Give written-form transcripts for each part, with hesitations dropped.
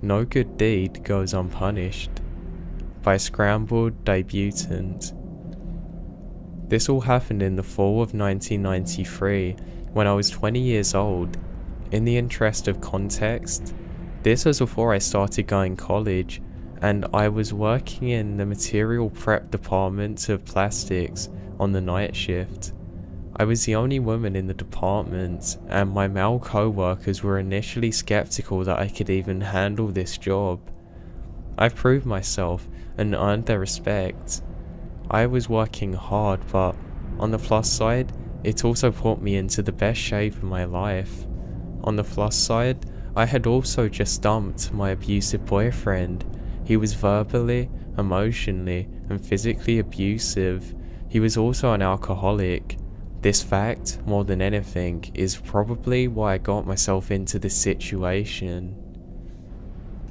No Good Deed Goes Unpunished by Scrambled Debutant. This all happened in the fall of 1993 when I was 20 years old. In the interest of context, this was before I started going college, and I was working in the material prep department of plastics on the night shift. I was the only woman in the department, and my male co-workers were initially skeptical that I could even handle this job. I proved myself and earned their respect. I was working hard, but on the plus side, it also put me into the best shape of my life. On the plus side, I had also just dumped my abusive boyfriend. He was verbally, emotionally, and physically abusive. He was also an alcoholic. This fact, more than anything, is probably why I got myself into this situation.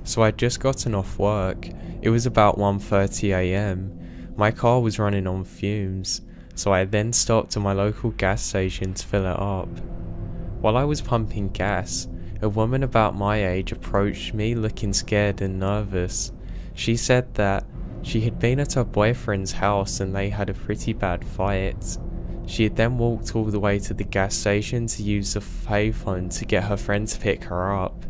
So I'd just gotten off work. It was about 1:30 AM. My car was running on fumes, so I then stopped at my local gas station to fill it up. While I was pumping gas, a woman about my age approached me looking scared and nervous. She said that she had been at her boyfriend's house and they had a pretty bad fight. She had then walked all the way to the gas station to use the payphone to get her friend to pick her up.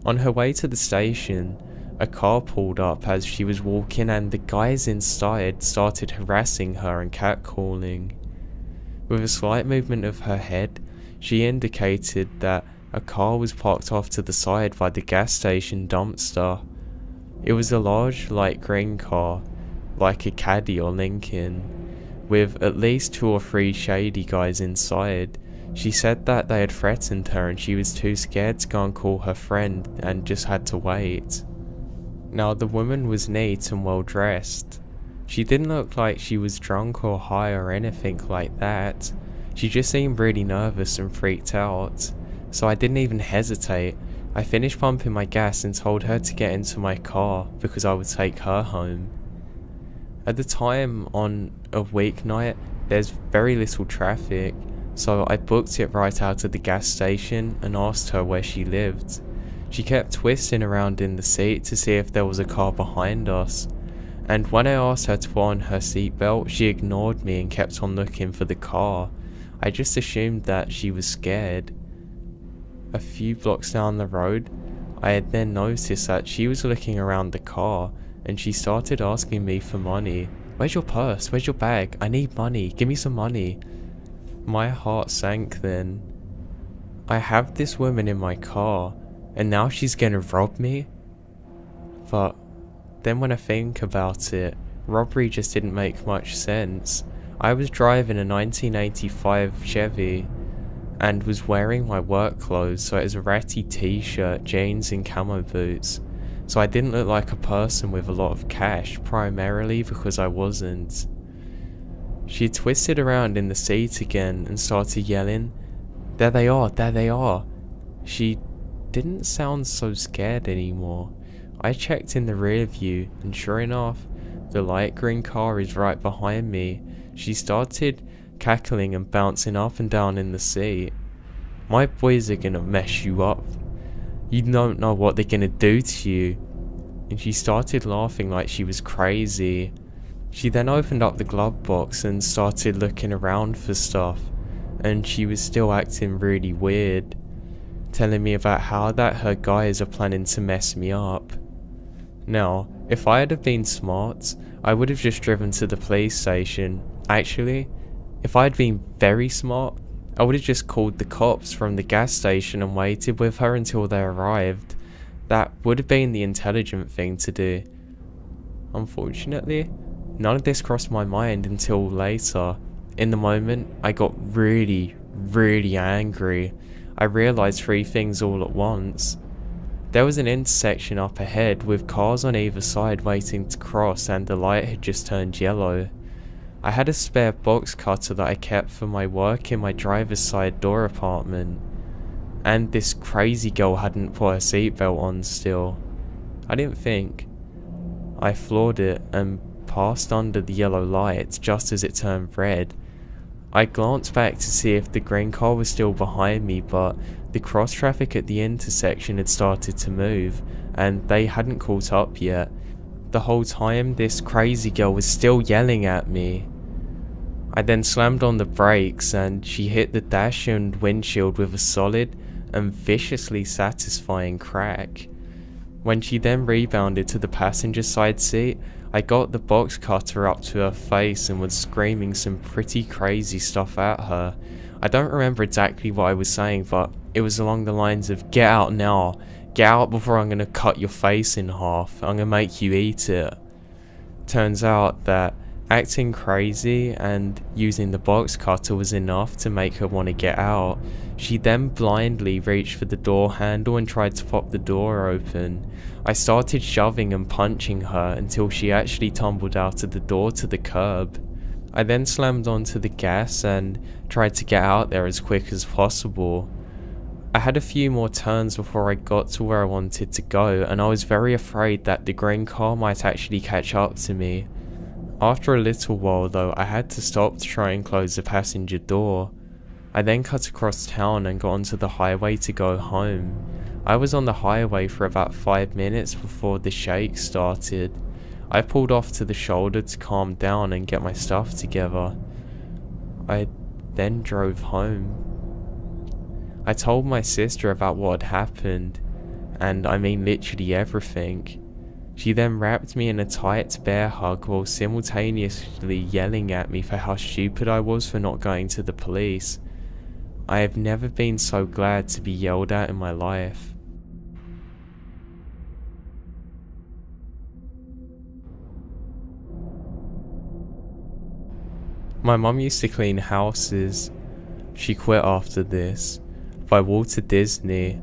On her way to the station, a car pulled up as she was walking and the guys inside started harassing her and catcalling. With a slight movement of her head, she indicated that a car was parked off to the side by the gas station dumpster. It was a large light green car, like a Caddy or Lincoln, with at least 2 or 3 shady guys inside. She said that they had threatened her and she was too scared to go and call her friend and just had to wait. Now the woman was neat and well dressed. She didn't look like she was drunk or high or anything like that. She just seemed really nervous and freaked out. So I didn't even hesitate. I finished pumping my gas and told her to get into my car because I would take her home. At the time, on a weeknight, there's very little traffic, so I booked it right out of the gas station and asked her where she lived. She kept twisting around in the seat to see if there was a car behind us, and when I asked her to put on her seatbelt, she ignored me and kept on looking for the car. I just assumed that she was scared. A few blocks down the road, I had then noticed that she was looking around the car, and she started asking me for money. "Where's your purse? Where's your bag? I need money. Give me some money." My heart sank then. I have this woman in my car, and now she's gonna rob me? But then when I think about it, robbery just didn't make much sense. I was driving a 1985 Chevy and was wearing my work clothes, so it was a ratty t-shirt, jeans and camo boots. So I didn't look like a person with a lot of cash, primarily because I wasn't. She twisted around in the seat again and started yelling, "There they are, there they are." She didn't sound so scared anymore. I checked in the rear view and sure enough, the light green car is right behind me. She started cackling and bouncing up and down in the seat. "My boys are gonna mess you up. You don't know what they're gonna do to you." And she started laughing like she was crazy. She then opened up the glove box and started looking around for stuff, and she was still acting really weird, telling me about how that her guys are planning to mess me up. Now, if I had have been smart, I would have just driven to the police station. Actually, if I had been very smart, I would have just called the cops from the gas station and waited with her until they arrived. That would have been the intelligent thing to do. Unfortunately, none of this crossed my mind until later. In the moment, I got really angry. I realised 3 things all at once. There was an intersection up ahead with cars on either side waiting to cross, and the light had just turned yellow. I had a spare box cutter that I kept for my work in my driver's side door apartment, and this crazy girl hadn't put her seatbelt on still. I didn't think. I floored it and passed under the yellow light just as it turned red. I glanced back to see if the green car was still behind me, but the cross traffic at the intersection had started to move, and they hadn't caught up yet. The whole time, this crazy girl was still yelling at me. I then slammed on the brakes, and she hit the dash and windshield with a solid and viciously satisfying crack. When she then rebounded to the passenger side seat, I got the box cutter up to her face and was screaming some pretty crazy stuff at her. I don't remember exactly what I was saying, but it was along the lines of, "Get out now, get out before I'm gonna cut your face in half, I'm gonna make you eat it." Turns out that acting crazy and using the box cutter was enough to make her want to get out. She then blindly reached for the door handle and tried to pop the door open. I started shoving and punching her until she actually tumbled out of the door to the curb. I then slammed onto the gas and tried to get out there as quick as possible. I had a few more turns before I got to where I wanted to go, and I was very afraid that the green car might actually catch up to me. After a little while though, I had to stop to try and close the passenger door. I then cut across town and got onto the highway to go home. I was on the highway for about 5 minutes before the shake started. I pulled off to the shoulder to calm down and get my stuff together. I then drove home. I told my sister about what had happened, and I mean literally everything. She then wrapped me in a tight bear hug while simultaneously yelling at me for how stupid I was for not going to the police. I have never been so glad to be yelled at in my life. My mum used to clean houses. She quit after this, by Walter Disney.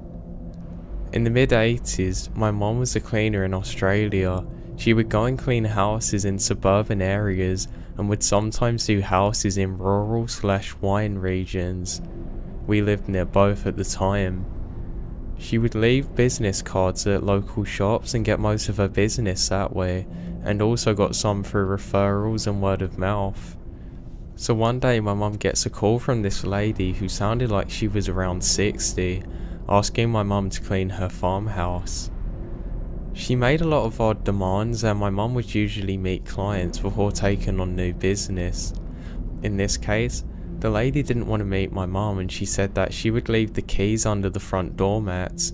In the mid-80s, my mom was a cleaner in Australia. She would go and clean houses in suburban areas and would sometimes do houses in rural/wine regions. We lived near both at the time. She would leave business cards at local shops and get most of her business that way, and also got some through referrals and word of mouth. So one day my mum gets a call from this lady who sounded like she was around 60, asking my mum to clean her farmhouse. She made a lot of odd demands, and my mum would usually meet clients before taking on new business. In this case, the lady didn't want to meet my mum, and she said that she would leave the keys under the front doormats.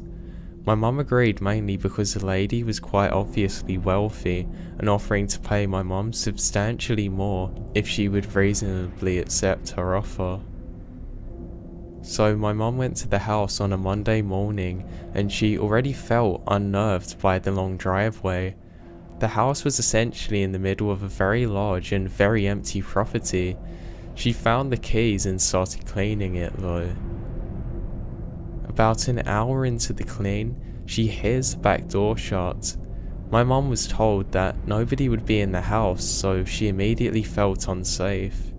My mum agreed, mainly because the lady was quite obviously wealthy and offering to pay my mum substantially more if she would reasonably accept her offer. So my mum went to the house on a Monday morning, and she already felt unnerved by the long driveway. The house was essentially in the middle of a very large and very empty property. She found the keys and started cleaning it though. About an hour into the clean, she hears the back door shut. My mum was told that nobody would be in the house, so she immediately felt unsafe.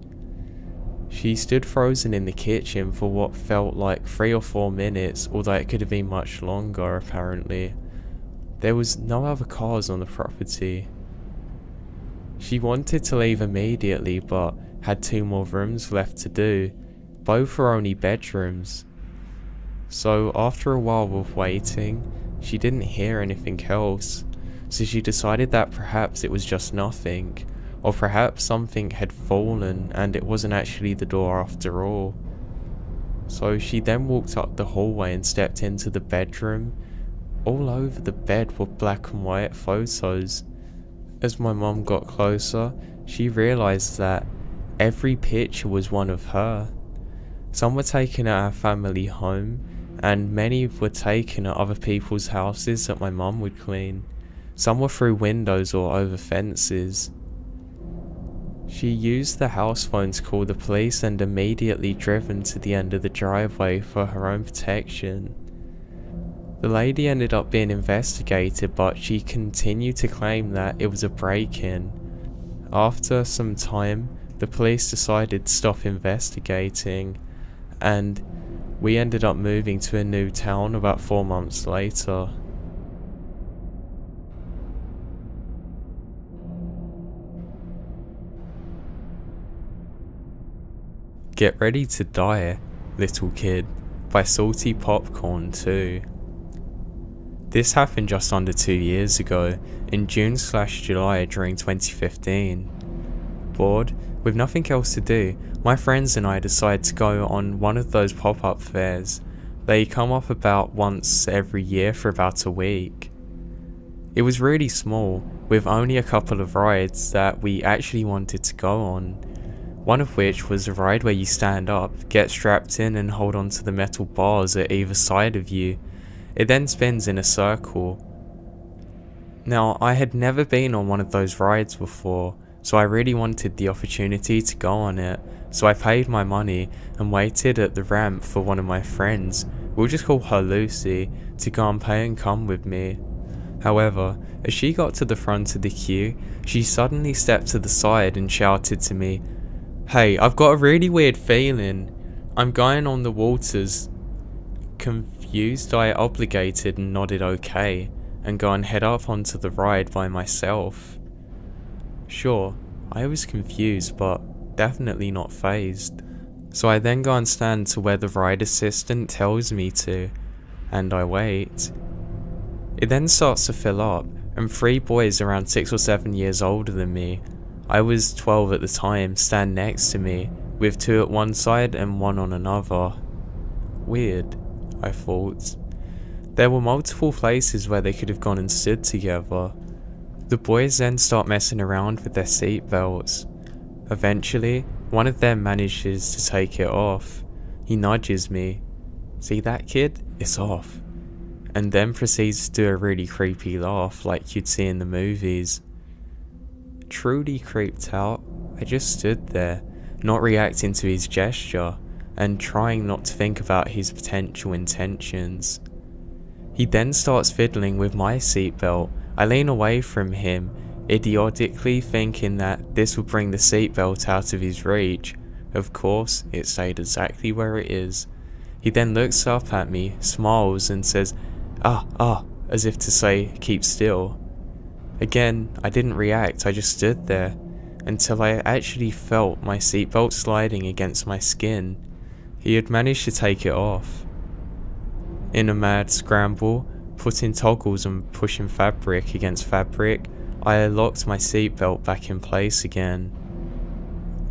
She stood frozen in the kitchen for what felt like 3 or 4 minutes, although it could have been much longer apparently. There was no other cars on the property. She wanted to leave immediately but had 2 more rooms left to do. Both were only bedrooms. So after a while of waiting, she didn't hear anything else, so she decided that perhaps it was just nothing, or perhaps something had fallen and it wasn't actually the door after all. So she then walked up the hallway and stepped into the bedroom. All over the bed were black and white photos. As my mum got closer, she realised that every picture was one of her. Some were taken at our family home, and many were taken at other people's houses that my mum would clean. Some were through windows or over fences. She used the house phone to call the police and immediately driven to the end of the driveway for her own protection. The lady ended up being investigated, but she continued to claim that it was a break-in. After some time, the police decided to stop investigating, and we ended up moving to a new town about 4 months later. Get Ready to Die, Little Kid, by Salty Popcorn too. This happened just under 2 years ago, in June/July during 2015. Bored, with nothing else to do, my friends and I decided to go on one of those pop-up fairs. They come up about once every year for about a week. It was really small, with only a couple of rides that we actually wanted to go on. One of which was a ride where you stand up, get strapped in and hold onto the metal bars at either side of you. It then spins in a circle. Now, I had never been on one of those rides before, so I really wanted the opportunity to go on it, so I paid my money and waited at the ramp for one of my friends, we'll just call her Lucy, to go and pay and come with me. However, as she got to the front of the queue, she suddenly stepped to the side and shouted to me, "Hey, I've got a really weird feeling. I'm going on the waters." Confused, I obligated and nodded okay, and go and head up onto the ride by myself. Sure, I was confused, but definitely not fazed. So I then go and stand to where the ride assistant tells me to, and I wait. It then starts to fill up, and 3 boys around 6 or 7 years older than me, I was 12 at the time, stand next to me, with 2 at one side and 1 on another. Weird, I thought. There were multiple places where they could have gone and stood together. The boys then start messing around with their seat belts. Eventually, one of them manages to take it off. He nudges me. "See that, kid? It's off." And then proceeds to do a really creepy laugh like you'd see in the movies. Truly creeped out, I just stood there, not reacting to his gesture, and trying not to think about his potential intentions. He then starts fiddling with my seatbelt. I lean away from him, idiotically thinking that this would bring the seatbelt out of his reach. Of course, it stayed exactly where it is. He then looks up at me, smiles and says, ah, as if to say, keep still. Again, I didn't react, I just stood there, until I actually felt my seatbelt sliding against my skin. He had managed to take it off. In a mad scramble, putting toggles and pushing fabric against fabric, I locked my seatbelt back in place again.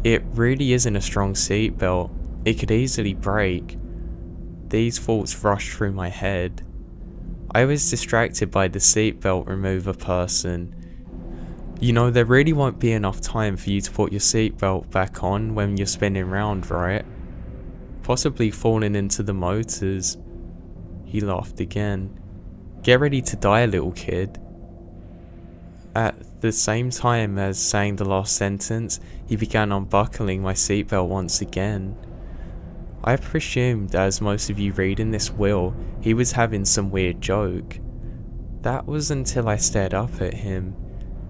It really isn't a strong seatbelt, it could easily break. These thoughts rushed through my head. I was distracted by the seatbelt remover person. You know, there really won't be enough time for you to put your seatbelt back on when you're spinning round, right? Possibly falling into the motors. He laughed again. "Get ready to die, little kid." At the same time as saying the last sentence, he began unbuckling my seatbelt once again. I presumed, as most of you reading this will, he was having some weird joke. That was until I stared up at him,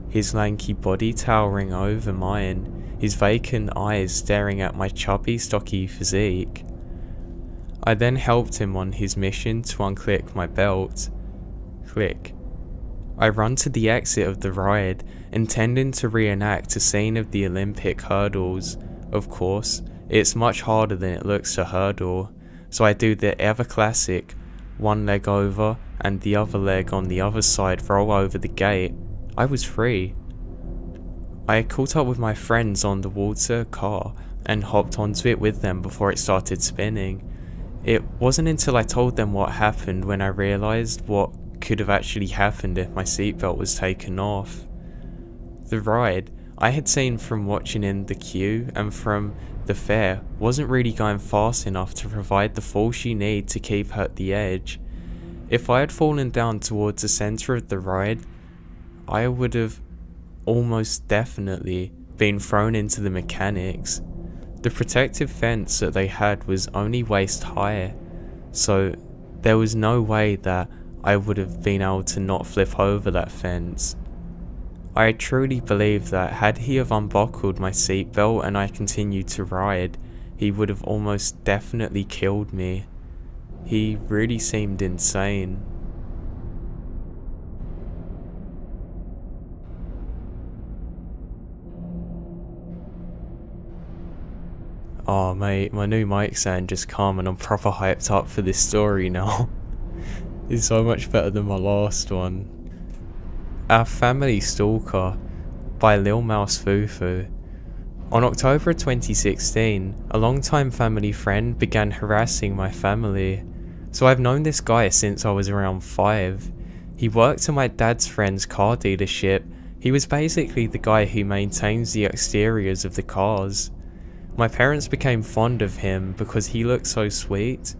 his lanky body towering over mine, his vacant eyes staring at my chubby, stocky physique. I then helped him on his mission to unclick my belt. Click. I run to the exit of the ride, intending to reenact a scene of the Olympic hurdles. Of course, it's much harder than it looks to hurdle, so I do the ever classic, one leg over and the other leg on the other side roll over the gate. I was free. I caught up with my friends on the water car and hopped onto it with them before it started spinning. It wasn't until I told them what happened when I realised what could have actually happened if my seatbelt was taken off. The ride I had seen from watching in the queue and from the fair wasn't really going fast enough to provide the force you need to keep her at the edge. If I had fallen down towards the centre of the ride, I would have almost definitely been thrown into the mechanics. The protective fence that they had was only waist high, so there was no way that I would have been able to not flip over that fence. I truly believe that had he have unbuckled my seatbelt and I continued to ride, he would have almost definitely killed me. He really seemed insane. Oh mate, my new mic stand just come and I'm proper hyped up for this story now. It's so much better than my last one. Our Family Stalker by Lil Mouse Fufu. On October 2016, a longtime family friend began harassing my family. So I've known this guy since I was around 5. He worked at my dad's friend's car dealership. He was basically the guy who maintains the exteriors of the cars. My parents became fond of him because he looked so sweet,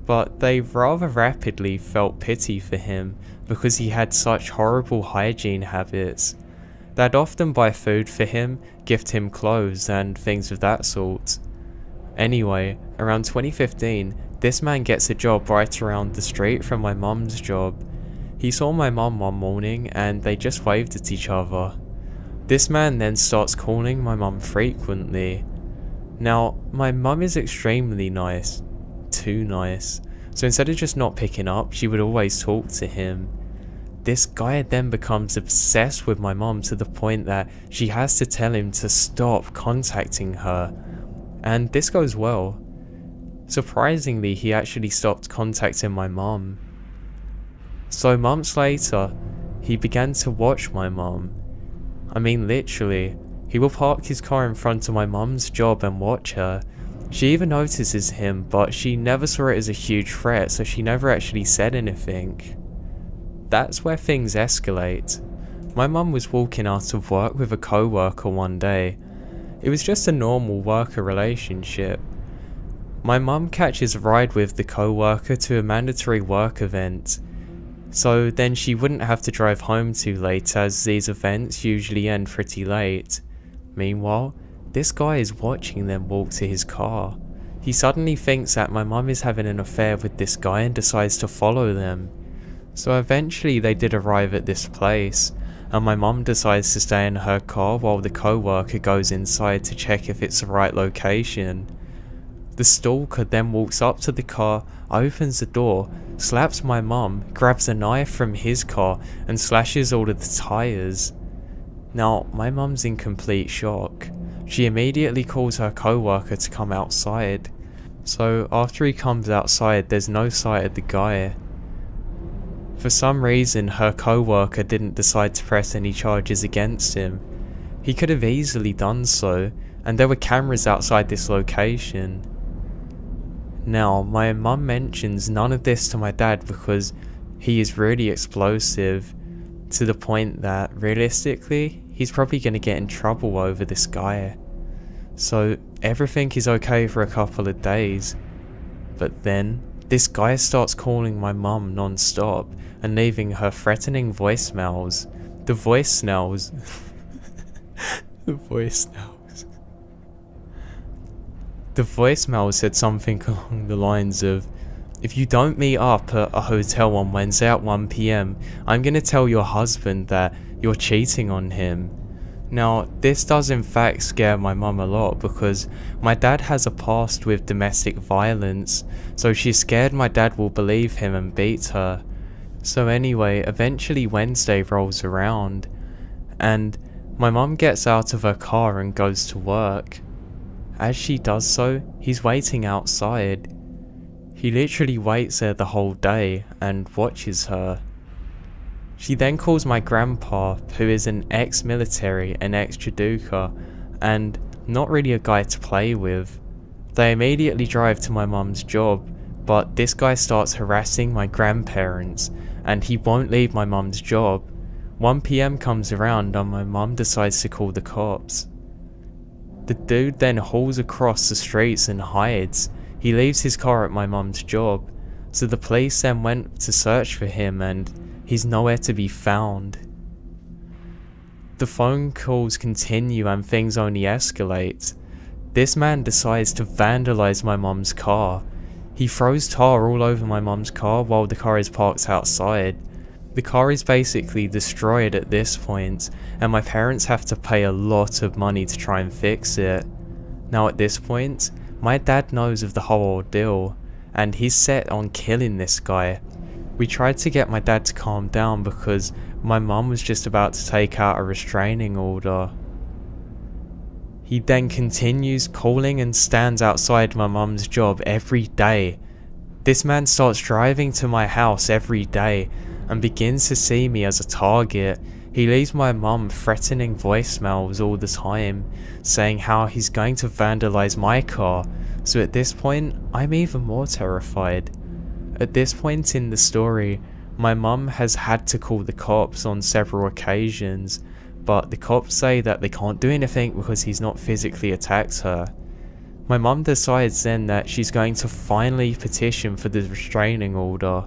but they rather rapidly felt pity for him because he had such horrible hygiene habits. They'd often buy food for him, gift him clothes and things of that sort. Anyway, around 2015, this man gets a job right around the street from my mum's job. He saw my mum one morning and they just waved at each other. This man then starts calling my mum frequently. Now, my mum is extremely nice. Too nice. So instead of just not picking up, she would always talk to him. This guy then becomes obsessed with my mum to the point that she has to tell him to stop contacting her. And this goes well. Surprisingly, he actually stopped contacting my mum. So months later, he began to watch my mum. I mean literally. He will park his car in front of my mum's job and watch her. She even notices him, but she never saw it as a huge threat, so she never actually said anything. That's where things escalate. My mum was walking out of work with a co-worker one day. It was just a normal worker relationship. My mum catches a ride with the co-worker to a mandatory work event. So then she wouldn't have to drive home too late, as these events usually end pretty late. Meanwhile, this guy is watching them walk to his car. He suddenly thinks that my mum is having an affair with this guy and decides to follow them. So eventually they did arrive at this place, and my mum decides to stay in her car while the co-worker goes inside to check if it's the right location. The stalker then walks up to the car, opens the door, slaps my mum, grabs a knife from his car and slashes all of the tyres. Now, my mum's in complete shock. She immediately calls her co-worker to come outside. So after he comes outside, there's no sight of the guy. For some reason, her co-worker didn't decide to press any charges against him. He could have easily done so, and there were cameras outside this location. Now, my mum mentions none of this to my dad because he is really explosive, to the point that, realistically, he's probably going to get in trouble over this guy. So, everything is okay for a couple of days. But then, this guy starts calling my mum non-stop and leaving her threatening voicemails. The voicemails... The voicemail said something along the lines of, "If you don't meet up at a hotel on Wednesday at 1 PM, I'm gonna tell your husband that you're cheating on him." Now, this does in fact scare my mum a lot because my dad has a past with domestic violence, so she's scared my dad will believe him and beat her. So anyway, eventually Wednesday rolls around, and my mum gets out of her car and goes to work. As she does so, he's waiting outside. He literally waits there the whole day and watches her. She then calls my grandpa, who is an ex-military and ex-judoka, and not really a guy to play with. They immediately drive to my mum's job, but this guy starts harassing my grandparents, and he won't leave my mum's job. 1 PM comes around and my mum decides to call the cops. The dude then hauls across the streets and hides. He leaves his car at my mum's job, so the police then went to search for him and he's nowhere to be found. The phone calls continue and things only escalate. This man decides to vandalize my mum's car. He throws tar all over my mum's car while the car is parked outside. The car is basically destroyed at this point, and my parents have to pay a lot of money to try and fix it. Now at this point, my dad knows of the whole ordeal, and he's set on killing this guy. We tried to get my dad to calm down because my mum was just about to take out a restraining order. He then continues calling and stands outside my mum's job every day. This man starts driving to my house every day and begins to see me as a target. He leaves my mum threatening voicemails all the time, saying how he's going to vandalize my car. So at this point, I'm even more terrified. At this point in the story, my mum has had to call the cops on several occasions, but the cops say that they can't do anything because he's not physically attacked her. My mum decides then that she's going to finally petition for the restraining order,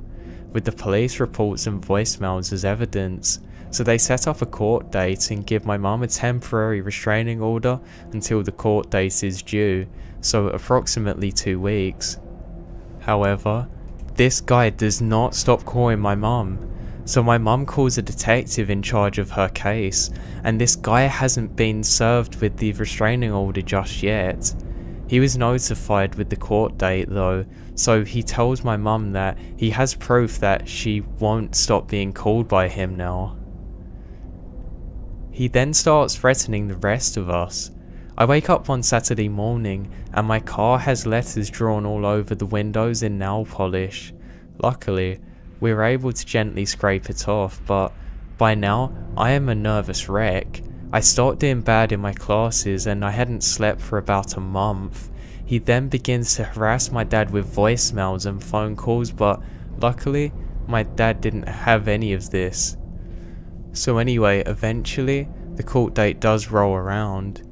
with the police reports and voicemails as evidence. So they set up a court date and give my mum a temporary restraining order until the court date is due, so approximately 2 weeks. However, this guy does not stop calling my mum. So my mum calls a detective in charge of her case, and this guy hasn't been served with the restraining order just yet. He was notified with the court date though, so he tells my mum that he has proof that she won't stop being called by him now. He then starts threatening the rest of us. I wake up one Saturday morning and my car has letters drawn all over the windows in nail polish. Luckily, we were able to gently scrape it off, but by now I am a nervous wreck. I start doing bad in my classes and I hadn't slept for about a month. He then begins to harass my dad with voicemails and phone calls, but luckily my dad didn't have any of this. So anyway, eventually the court date does roll around.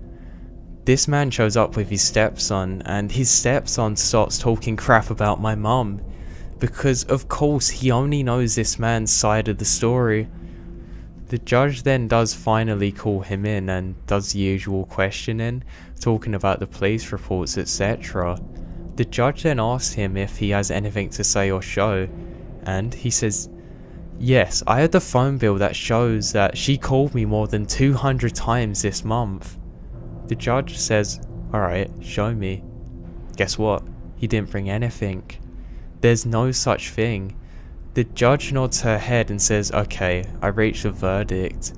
This man shows up with his stepson, and his stepson starts talking crap about my mum, because of course he only knows this man's side of the story. The judge then does finally call him in and does the usual questioning, talking about the police reports, etc. The judge then asks him if he has anything to say or show, and he says, "Yes, I had the phone bill that shows that she called me more than 200 times this month." The judge says, "Alright, show me." Guess what? He didn't bring anything. There's no such thing. The judge nods her head and says, "Okay, I reached a verdict."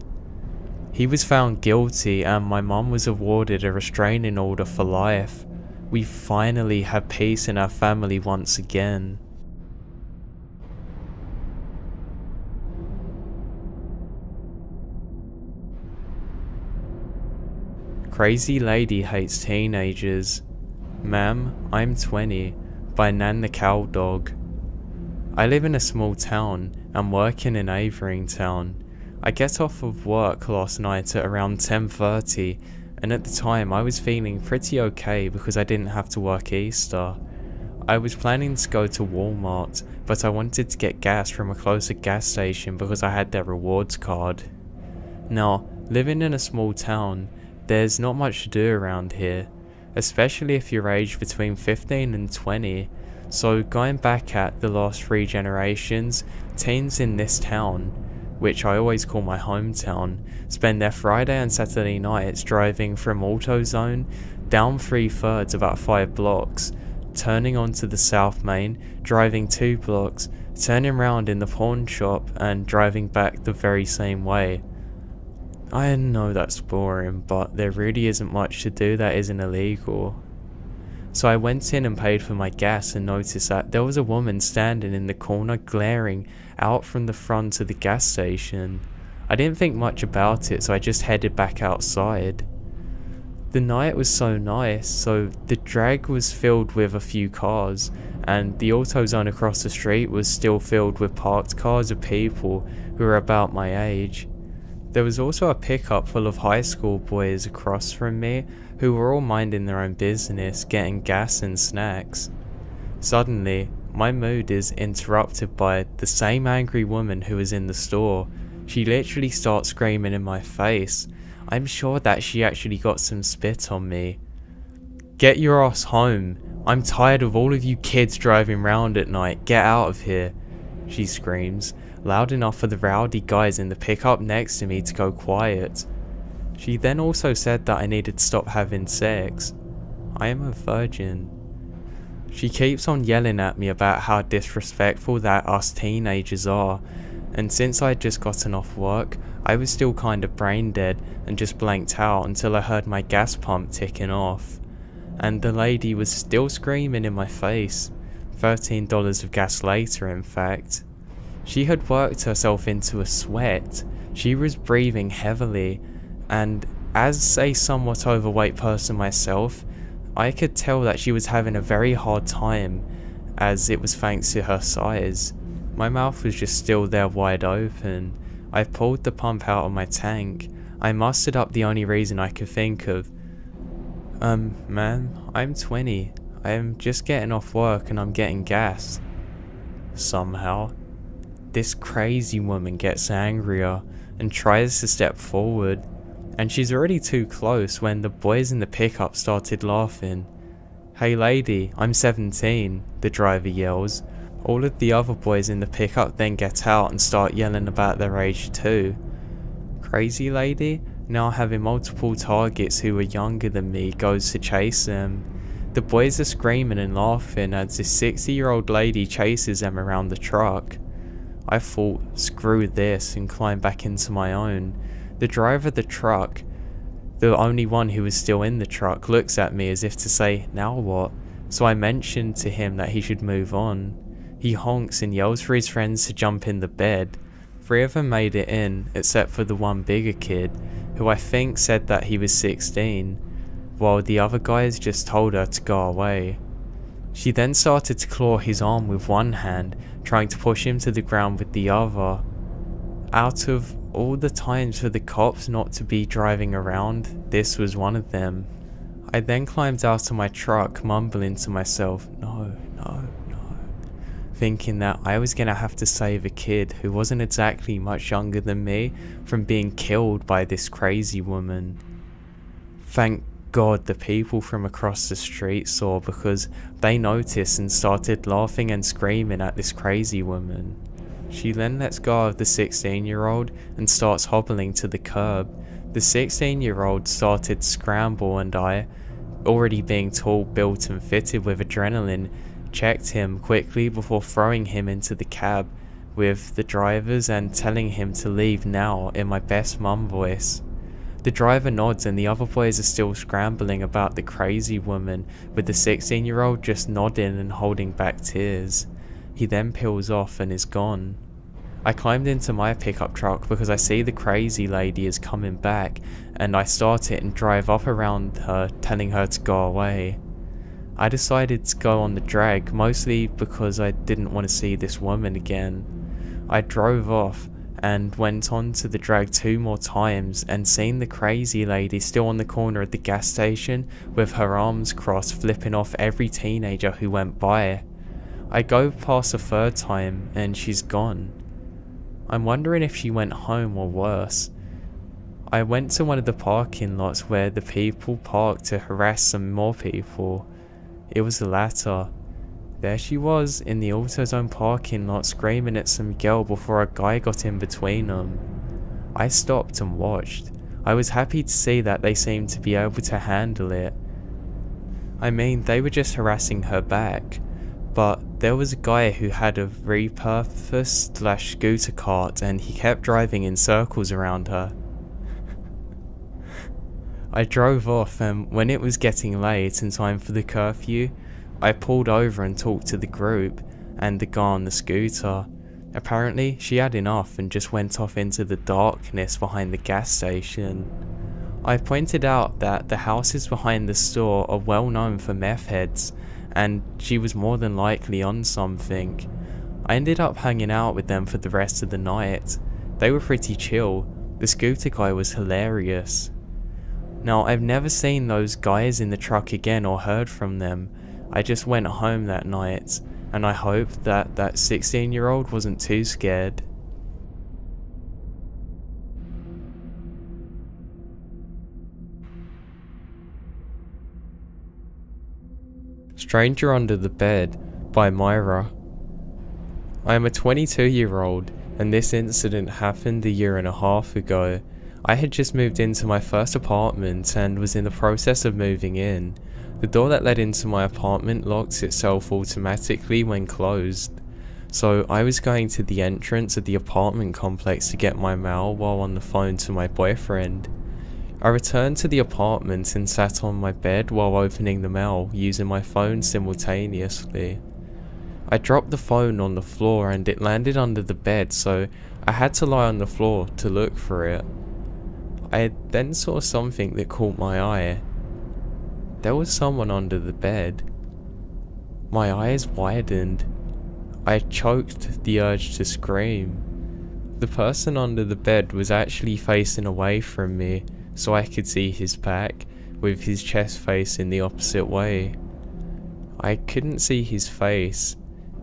He was found guilty and my mum was awarded a restraining order for life. We finally have peace in our family once again. Crazy Lady Hates Teenagers. Ma'am, I'm 20, by Nan the Cow Dog. I live in a small town and work in Avering Town. I get off of work last night at around 10:30, and at the time I was feeling pretty okay because I didn't have to work Easter. I was planning to go to Walmart, but I wanted to get gas from a closer gas station because I had their rewards card. Now, living in a small town, there's not much to do around here, especially if you're aged between 15 and 20, so going back at the last 3 generations, teens in this town, which I always call my hometown, spend their Friday and Saturday nights driving from AutoZone down 3/3 about 5 blocks, turning onto the South Main, driving 2 blocks, turning around in the pawn shop and driving back the very same way. I know that's boring, but there really isn't much to do that isn't illegal. So I went in and paid for my gas and noticed that there was a woman standing in the corner glaring out from the front of the gas station. I didn't think much about it, so I just headed back outside. The night was so nice, so the drag was filled with a few cars, and the AutoZone across the street was still filled with parked cars of people who were about my age. There was also a pickup full of high school boys across from me who were all minding their own business, getting gas and snacks. Suddenly, my mood is interrupted by the same angry woman who was in the store. She literally starts screaming in my face. I'm sure that she actually got some spit on me. "Get your ass home. I'm tired of all of you kids driving round at night. Get out of here," she screams, loud enough for the rowdy guys in the pickup next to me to go quiet. She then also said that I needed to stop having sex. I am a virgin. She keeps on yelling at me about how disrespectful that us teenagers are, and since I had just gotten off work, I was still kind of brain dead and just blanked out until I heard my gas pump ticking off. And the lady was still screaming in my face, $13 of gas later in fact. She had worked herself into a sweat, she was breathing heavily, and as a somewhat overweight person myself, I could tell that she was having a very hard time, as it was thanks to her size. My mouth was just still there wide open. I pulled the pump out of my tank. I mustered up the only reason I could think of. Ma'am, I'm 20. I am just getting off work and I'm getting gas. Somehow, this crazy woman gets angrier and tries to step forward, and she's already too close when the boys in the pickup started laughing. "Hey lady, I'm 17, the driver yells. All of the other boys in the pickup then get out and start yelling about their age too. Crazy lady, now having multiple targets who are younger than me, goes to chase them. The boys are screaming and laughing as this 60-year-old lady chases them around the truck. I thought, screw this, and climbed back into my own. The driver of the truck, the only one who was still in the truck, looks at me as if to say, now what? So I mentioned to him that he should move on. He honks and yells for his friends to jump in the bed. 3 of them made it in, except for the one bigger kid, who I think said that he was 16, while the other guys just told her to go away. She then started to claw his arm with one hand, trying to push him to the ground with the other. Out of all the times for the cops not to be driving around, this was one of them. I then climbed out of my truck, mumbling to myself, no, thinking that I was gonna have to save a kid who wasn't exactly much younger than me from being killed by this crazy woman. Thank God the people from across the street saw, because they noticed and started laughing and screaming at this crazy woman. She then lets go of the 16-year-old and starts hobbling to the curb. The 16-year-old started to scramble, and I, already being tall, built and fitted with adrenaline, checked him quickly before throwing him into the cab with the drivers and telling him to leave now in my best mum voice. The driver nods and the other boys are still scrambling about the crazy woman, with the 16-year-old just nodding and holding back tears. He then peels off and is gone. I climbed into my pickup truck because I see the crazy lady is coming back, and I start it and drive up around her, telling her to go away. I decided to go on the drag, mostly because I didn't want to see this woman again. I drove off and went on to the drag 2 more times and seen the crazy lady still on the corner of the gas station with her arms crossed, flipping off every teenager who went by. I go past a 3rd time and she's gone. I'm wondering if she went home or worse. I went to one of the parking lots where the people parked to harass some more people. It was the latter. There she was in the AutoZone parking lot screaming at some girl before a guy got in between them. I stopped and watched. I was happy to see that they seemed to be able to handle it. I mean, they were just harassing her back, but there was a guy who had a repurposed scooter cart and he kept driving in circles around her. I drove off, and when it was getting late and time for the curfew, I pulled over and talked to the group and the guy on the scooter. Apparently, she had enough and just went off into the darkness behind the gas station. I pointed out that the houses behind the store are well known for meth heads, and she was more than likely on something. I ended up hanging out with them for the rest of the night. They were pretty chill. The scooter guy was hilarious. Now, I've never seen those guys in the truck again or heard from them. I just went home that night, and I hope that that 16-year-old wasn't too scared. Stranger Under the Bed by Myra. I am a 22-year-old, and this incident happened a year and a half ago. I had just moved into my first apartment and was in the process of moving in. The door that led into my apartment locked itself automatically when closed, So I was going to the entrance of the apartment complex to get my mail while on the phone to my boyfriend. I returned to the apartment and sat on my bed while opening the mail using my phone simultaneously. I dropped the phone on the floor and it landed under the bed, so I had to lie on the floor to look for it. I then saw something that caught my eye. There was someone under the bed. My eyes widened. I choked the urge to scream. The person under the bed was actually facing away from me, so I could see his back, with his chest facing the opposite way. I couldn't see his face,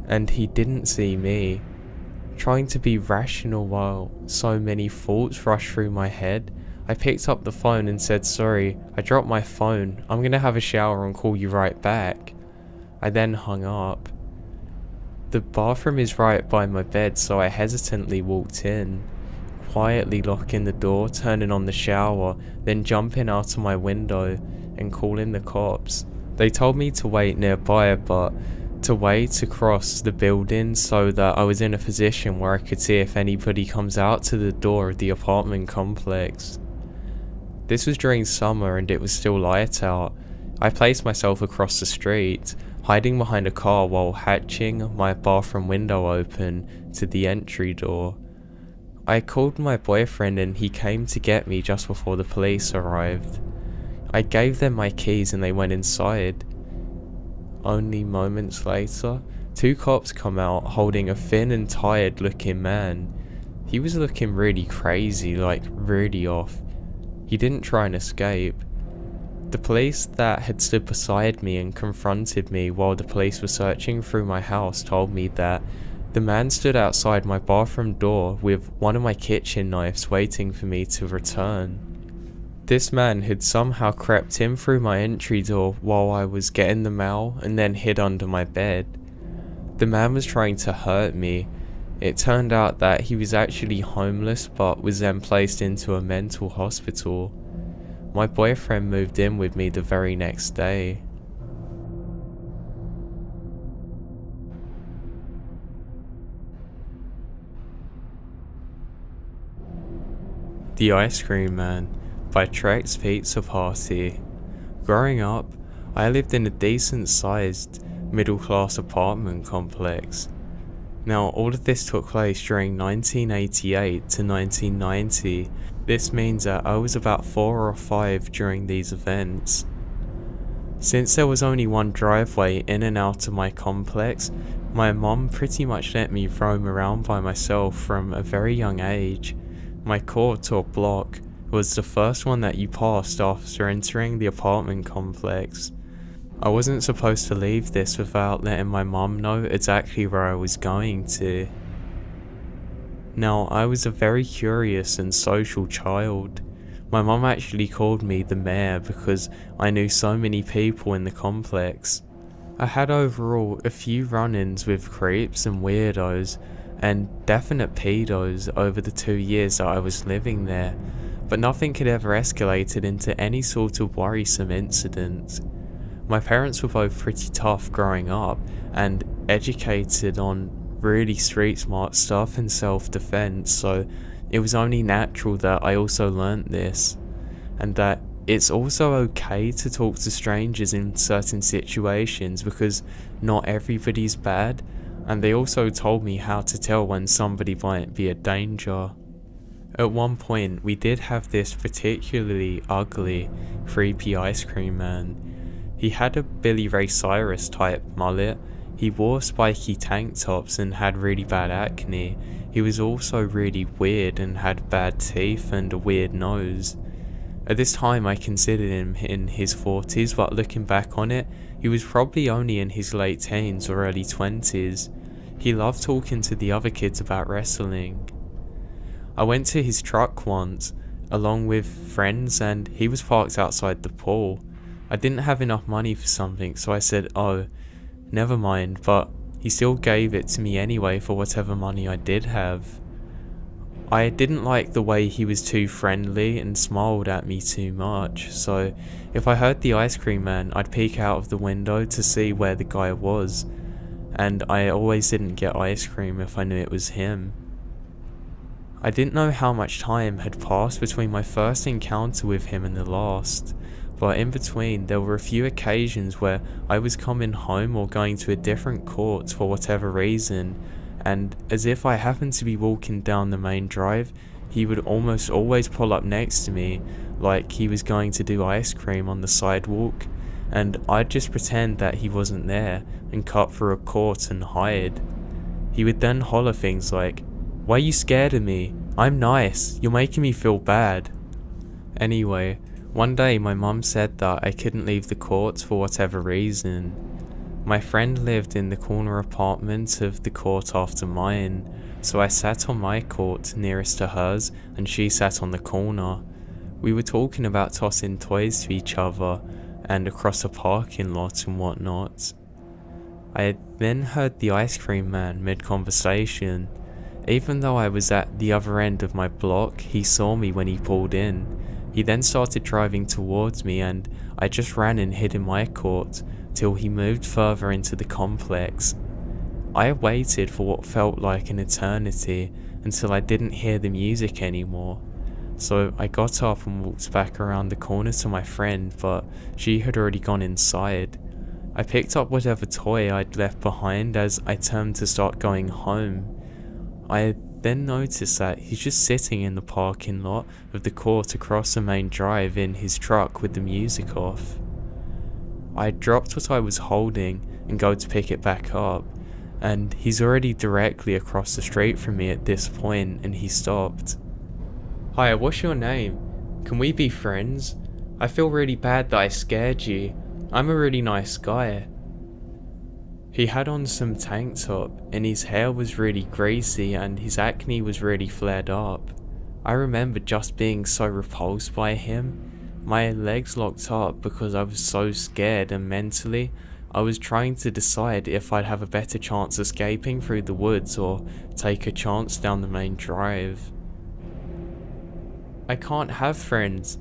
and he didn't see me. Trying to be rational while so many thoughts rushed through my head, I picked up the phone and said, "Sorry, I dropped my phone. I'm gonna have a shower and call you right back." I then hung up. The bathroom is right by my bed, so I hesitantly walked in, quietly locking the door, turning on the shower, then jumping out of my window and calling the cops. They told me to wait nearby, but to wait across the building so that I was in a position where I could see if anybody comes out to the door of the apartment complex. This was during summer and it was still light out. I placed myself across the street, hiding behind a car while hatching my bathroom window open to the entry door. I called my boyfriend and he came to get me just before the police arrived. I gave them my keys and they went inside. Only moments later, two cops come out holding a thin and tired looking man. He was looking really crazy, like really off. He didn't try and escape. The police that had stood beside me and confronted me while the police were searching through my house told me that the man stood outside my bathroom door with one of my kitchen knives waiting for me to return. This man had somehow crept in through my entry door while I was getting the mail and then hid under my bed. The man was trying to hurt me. It turned out that he was actually homeless but was then placed into a mental hospital. My boyfriend moved in with me the very next day. The Ice Cream Man by Trek's Pizza Party. Growing up, I lived in a decent sized middle class apartment complex. Now all of this took place during 1988 to 1990. This means that I was about 4 or 5 during these events. Since there was only one driveway in and out of my complex, my mom pretty much let me roam around by myself from a very young age. My court or block was the first one that you passed after entering the apartment complex. I wasn't supposed to leave this without letting my mom know exactly where I was going to. Now, I was a very curious and social child. My mom actually called me the mayor because I knew so many people in the complex. I had overall a few run-ins with creeps and weirdos and definite pedos over the 2 years that I was living there, but nothing had ever escalated into any sort of worrisome incident. My parents were both pretty tough growing up and educated on really street smart stuff and self-defense, so it was only natural that I also learnt this, and that it's also okay to talk to strangers in certain situations because not everybody's bad, and they also told me how to tell when somebody might be a danger. At one point we did have this particularly ugly, creepy ice cream man. He had a Billy Ray Cyrus type mullet. He wore spiky tank tops and had really bad acne. He was also really weird and had bad teeth and a weird nose. At this time I considered him in his 40s, but looking back on it, he was probably only in his late teens or early 20s. He loved talking to the other kids about wrestling. I went to his truck once, along with friends, and he was parked outside the pool. I didn't have enough money for something, so I said, "Oh, never mind," but he still gave it to me anyway for whatever money I did have. I didn't like the way he was too friendly and smiled at me too much, so if I heard the ice cream man, I'd peek out of the window to see where the guy was. and I always didn't get ice cream if I knew it was him. I didn't know how much time had passed between my first encounter with him and the last, but in between there were a few occasions where I was coming home or going to a different court for whatever reason, and as if I happened to be walking down the main drive, he would almost always pull up next to me, like he was going to do ice cream on the sidewalk, and I'd just pretend that he wasn't there and cut through a court and hide. He would then holler things like, "Why are you scared of me? I'm nice, you're making me feel bad." Anyway, one day my mum said that I couldn't leave the court for whatever reason. My friend lived in the corner apartment of the court after mine, so I sat on my court nearest to hers and she sat on the corner. We were talking about tossing toys to each other and across a parking lot and whatnot. I had then heard the ice cream man mid-conversation. Even though I was at the other end of my block, he saw me when he pulled in. He then started driving towards me and I just ran and hid in my court till he moved further into the complex. I waited for what felt like an eternity until I didn't hear the music anymore. So I got up and walked back around the corner to my friend, but she had already gone inside. I picked up whatever toy I'd left behind as I turned to start going home. I then noticed that he's just sitting in the parking lot of the court across the main drive in his truck with the music off. I dropped what I was holding and go to pick it back up, and he's already directly across the street from me at this point, and he stopped. "Hi, what's your name? Can we be friends? I feel really bad that I scared you. I'm a really nice guy." He had on some tank top and his hair was really greasy and his acne was really flared up. I remember just being so repulsed by him. My legs locked up because I was so scared, and mentally I was trying to decide if I'd have a better chance escaping through the woods or take a chance down the main drive. "I can't have friends,"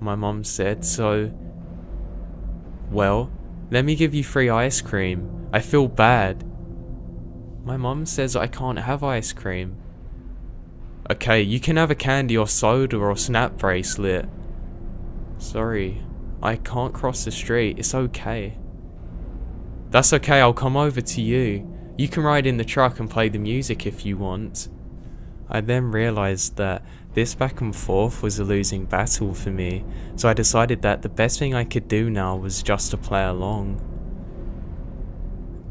my mum said, "so..." "Well, let me give you free ice cream. I feel bad." "My mum says I can't have ice cream." "Okay, you can have a candy or soda or snap bracelet." "Sorry, I can't cross the street, it's okay." "That's okay, I'll come over to you. You can ride in the truck and play the music if you want." I then realised that this back and forth was a losing battle for me, so I decided that the best thing I could do now was just to play along.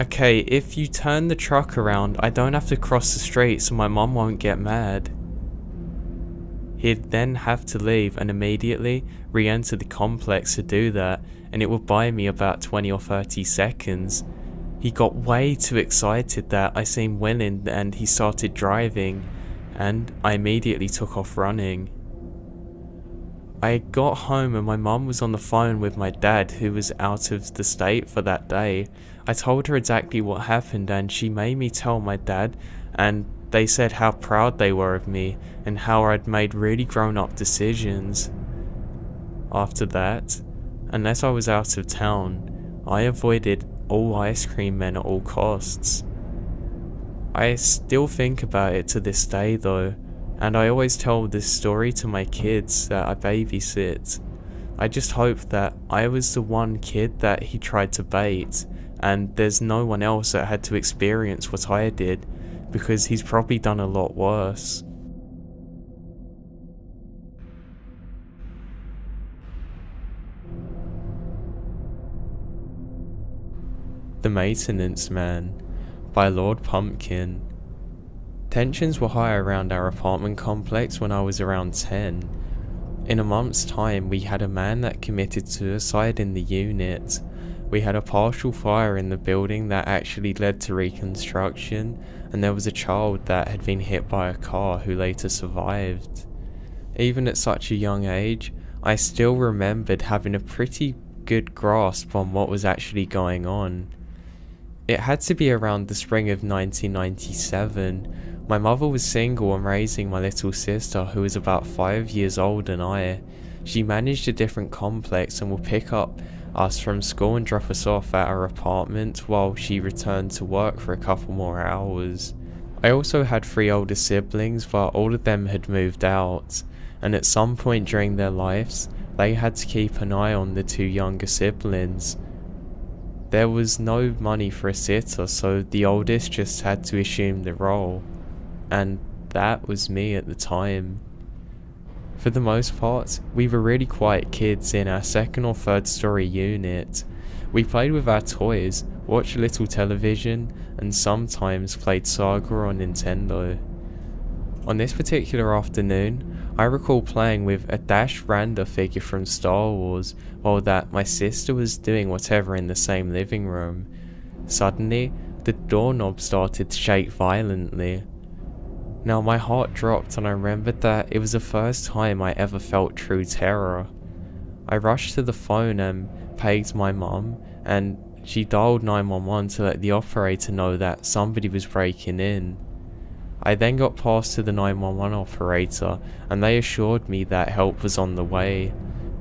"Okay, if you turn the truck around, I don't have to cross the street so my mum won't get mad." He'd then have to leave and immediately re-enter the complex to do that, and it would buy me about 20 or 30 seconds. He got way too excited that I seemed willing and he started driving, and I immediately took off running. I got home and my mum was on the phone with my dad, who was out of the state for that day. I told her exactly what happened and she made me tell my dad, and they said how proud they were of me and how I'd made really grown-up decisions. After that, unless I was out of town, I avoided all ice cream men at all costs. I still think about it to this day though, and I always tell this story to my kids that I babysit. I just hope that I was the one kid that he tried to bait, and there's no one else that had to experience what I did, because he's probably done a lot worse. The Maintenance Man by Lord Pumpkin. Tensions were high around our apartment complex when I was around 10. In a month's time, we had a man that committed suicide in the unit. We had a partial fire in the building that actually led to reconstruction, and there was a child that had been hit by a car who later survived. Even at such a young age, I still remembered having a pretty good grasp on what was actually going on. It had to be around the spring of 1997. My mother was single and raising my little sister, who was about 5 years older than I. She managed a different complex and would pick up us from school and drop us off at our apartment while she returned to work for a couple more hours. I also had 3 older siblings, but all of them had moved out, and at some point during their lives, they had to keep an eye on the 2 younger siblings. There was no money for a sitter, so the oldest just had to assume the role, and that was me at the time. For the most part, we were really quiet kids in our 2nd or 3rd story unit. We played with our toys, watched little television, and sometimes played Saga on Nintendo. On this particular afternoon, I recall playing with a Dash Randa figure from Star Wars, while that my sister was doing whatever in the same living room. Suddenly, the doorknob started to shake violently. Now my heart dropped and I remembered that it was the first time I ever felt true terror. I rushed to the phone and paid my mum, and she dialed 911 to let the operator know that somebody was breaking in. I then got passed to the 911 operator and they assured me that help was on the way.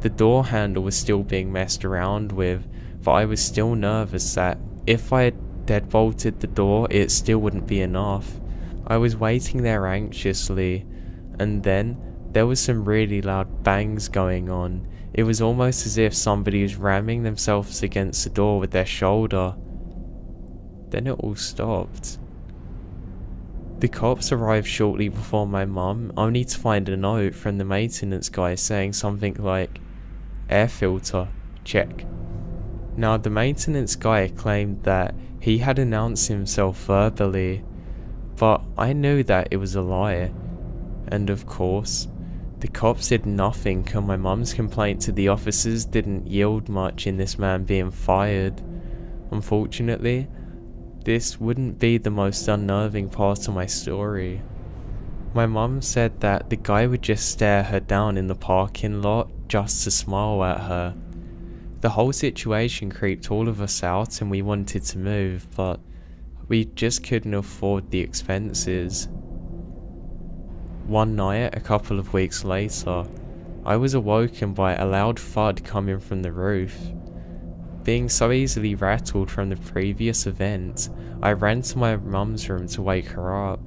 The door handle was still being messed around with, but I was still nervous that if I had deadbolted the door it still wouldn't be enough. I was waiting there anxiously, and then there was some really loud bangs going on. It was almost as if somebody was ramming themselves against the door with their shoulder. Then it all stopped. The cops arrived shortly before my mum, only to find a note from the maintenance guy saying something like, "Air filter, check." Now the maintenance guy claimed that he had announced himself verbally, but I knew that it was a lie. And of course, the cops did nothing, and my mum's complaint to the officers didn't yield much in this man being fired. Unfortunately, this wouldn't be the most unnerving part of my story. My mum said that the guy would just stare her down in the parking lot just to smile at her. The whole situation creeped all of us out and we wanted to move, but we just couldn't afford the expenses. One night, a couple of weeks later, I was awoken by a loud thud coming from the roof. Being so easily rattled from the previous event, I ran to my mum's room to wake her up.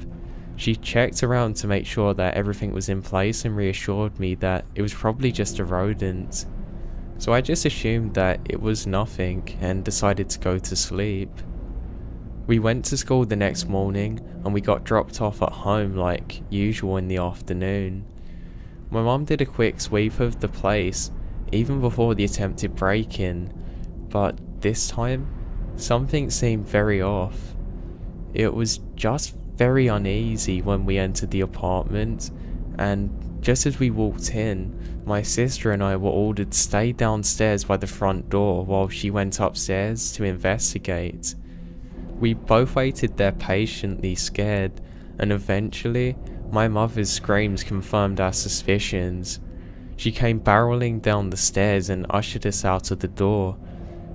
She checked around to make sure that everything was in place and reassured me that it was probably just a rodent. So I just assumed that it was nothing and decided to go to sleep. We went to school the next morning and we got dropped off at home like usual in the afternoon. My mum did a quick sweep of the place even before the attempted break-in, but this time something seemed very off. It was just very uneasy when we entered the apartment, and just as we walked in, my sister and I were ordered to stay downstairs by the front door while she went upstairs to investigate. We both waited there patiently, scared, and eventually my mother's screams confirmed our suspicions. She came barreling down the stairs and ushered us out of the door.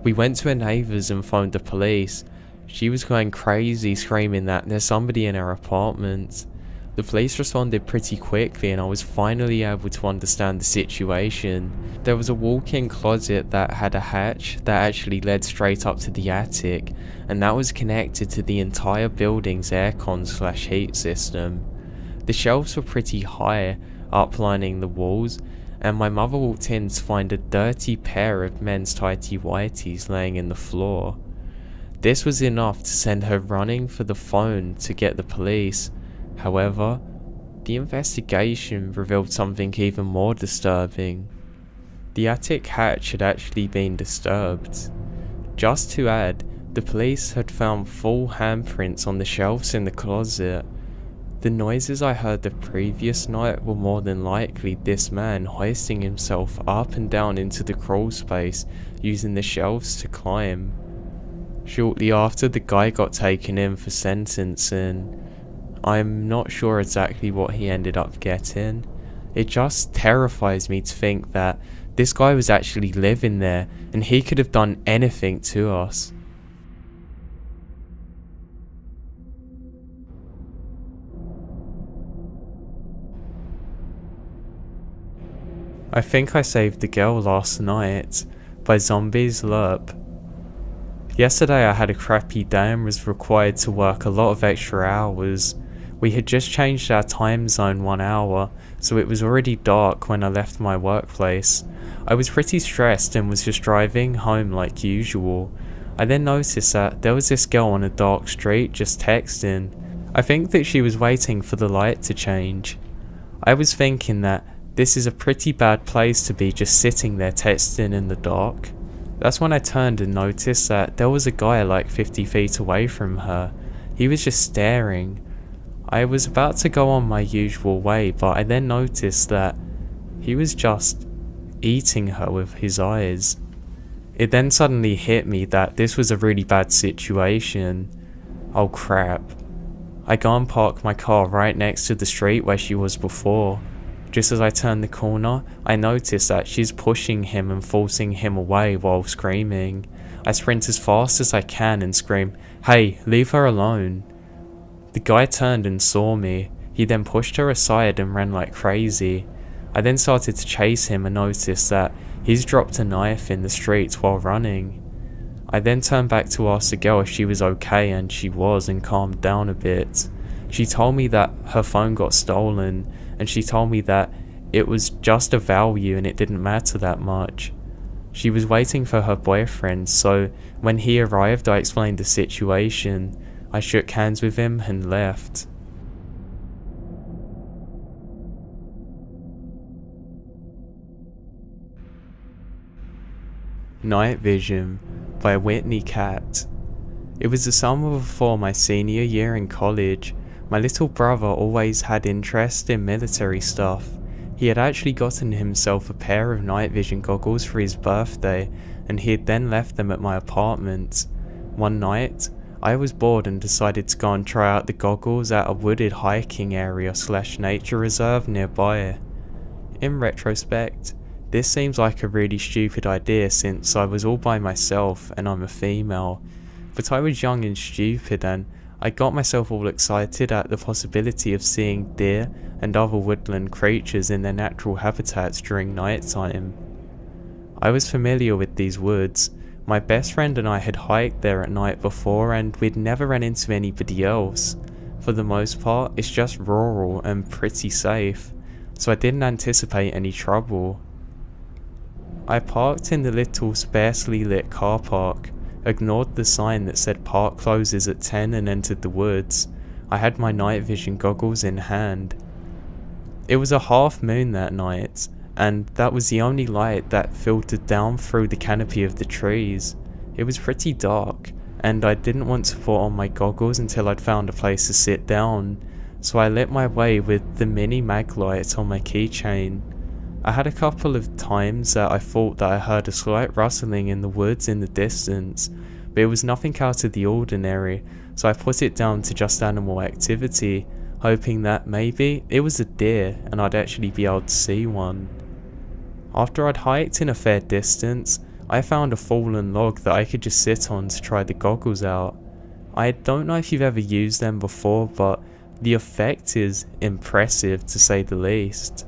We went to her neighbours and phoned the police. She was going crazy, screaming that there's somebody in our apartment. The police responded pretty quickly and I was finally able to understand the situation. There was a walk-in closet that had a hatch that actually led straight up to the attic, and that was connected to the entire building's aircon/heat system. The shelves were pretty high, uplining the walls, and my mother walked in to find a dirty pair of men's tighty whities laying in the floor. This was enough to send her running for the phone to get the police. However, the investigation revealed something even more disturbing. The attic hatch had actually been disturbed. Just to add, the police had found full handprints on the shelves in the closet. The noises I heard the previous night were more than likely this man hoisting himself up and down into the crawl space using the shelves to climb. Shortly after, the guy got taken in for sentencing. I'm not sure exactly what he ended up getting. It just terrifies me to think that this guy was actually living there and he could have done anything to us. I think I saved the girl last night, by Zombies Lerp. Yesterday I had a crappy day and was required to work a lot of extra hours. We had just changed our time zone 1 hour, so it was already dark when I left my workplace. I was pretty stressed and was just driving home like usual. I then noticed that there was this girl on a dark street just texting. I think that she was waiting for the light to change. I was thinking that this is a pretty bad place to be just sitting there texting in the dark. That's when I turned and noticed that there was a guy like 50 feet away from her. He was just staring. I was about to go on my usual way, but I then noticed that he was just eating her with his eyes. It then suddenly hit me that this was a really bad situation. Oh crap. I go and park my car right next to the street where she was before. Just as I turn the corner, I notice that she's pushing him and forcing him away while screaming. I sprint as fast as I can and scream, "Hey, leave her alone." The guy turned and saw me. He then pushed her aside and ran like crazy. I then started to chase him and noticed that he's dropped a knife in the street while running. I then turned back to ask the girl if she was okay, and she was, and calmed down a bit. She told me that her phone got stolen, and she told me that it was just a value and it didn't matter that much. She was waiting for her boyfriend, so when he arrived I explained the situation. I shook hands with him and left. Night Vision by Whitney Cat. It was the summer before my senior year in college. My little brother always had interest in military stuff. He had actually gotten himself a pair of night vision goggles for his birthday, and he had then left them at my apartment. One night, I was bored and decided to go and try out the goggles at a wooded hiking area / nature reserve nearby. In retrospect, this seems like a really stupid idea since I was all by myself and I'm a female, but I was young and stupid, and I got myself all excited at the possibility of seeing deer and other woodland creatures in their natural habitats during night time. I was familiar with these woods. My best friend and I had hiked there at night before, and we'd never run into anybody else. For the most part, it's just rural and pretty safe, so I didn't anticipate any trouble. I parked in the little sparsely lit car park, ignored the sign that said park closes at 10 and entered the woods. I had my night vision goggles in hand. It was a half moon that night, and that was the only light that filtered down through the canopy of the trees. It was pretty dark, and I didn't want to put on my goggles until I'd found a place to sit down, so I lit my way with the mini mag light on my keychain. I had a couple of times that I thought that I heard a slight rustling in the woods in the distance, but it was nothing out of the ordinary, so I put it down to just animal activity, hoping that maybe it was a deer and I'd actually be able to see one. After I'd hiked in a fair distance, I found a fallen log that I could just sit on to try the goggles out. I don't know if you've ever used them before, but the effect is impressive to say the least.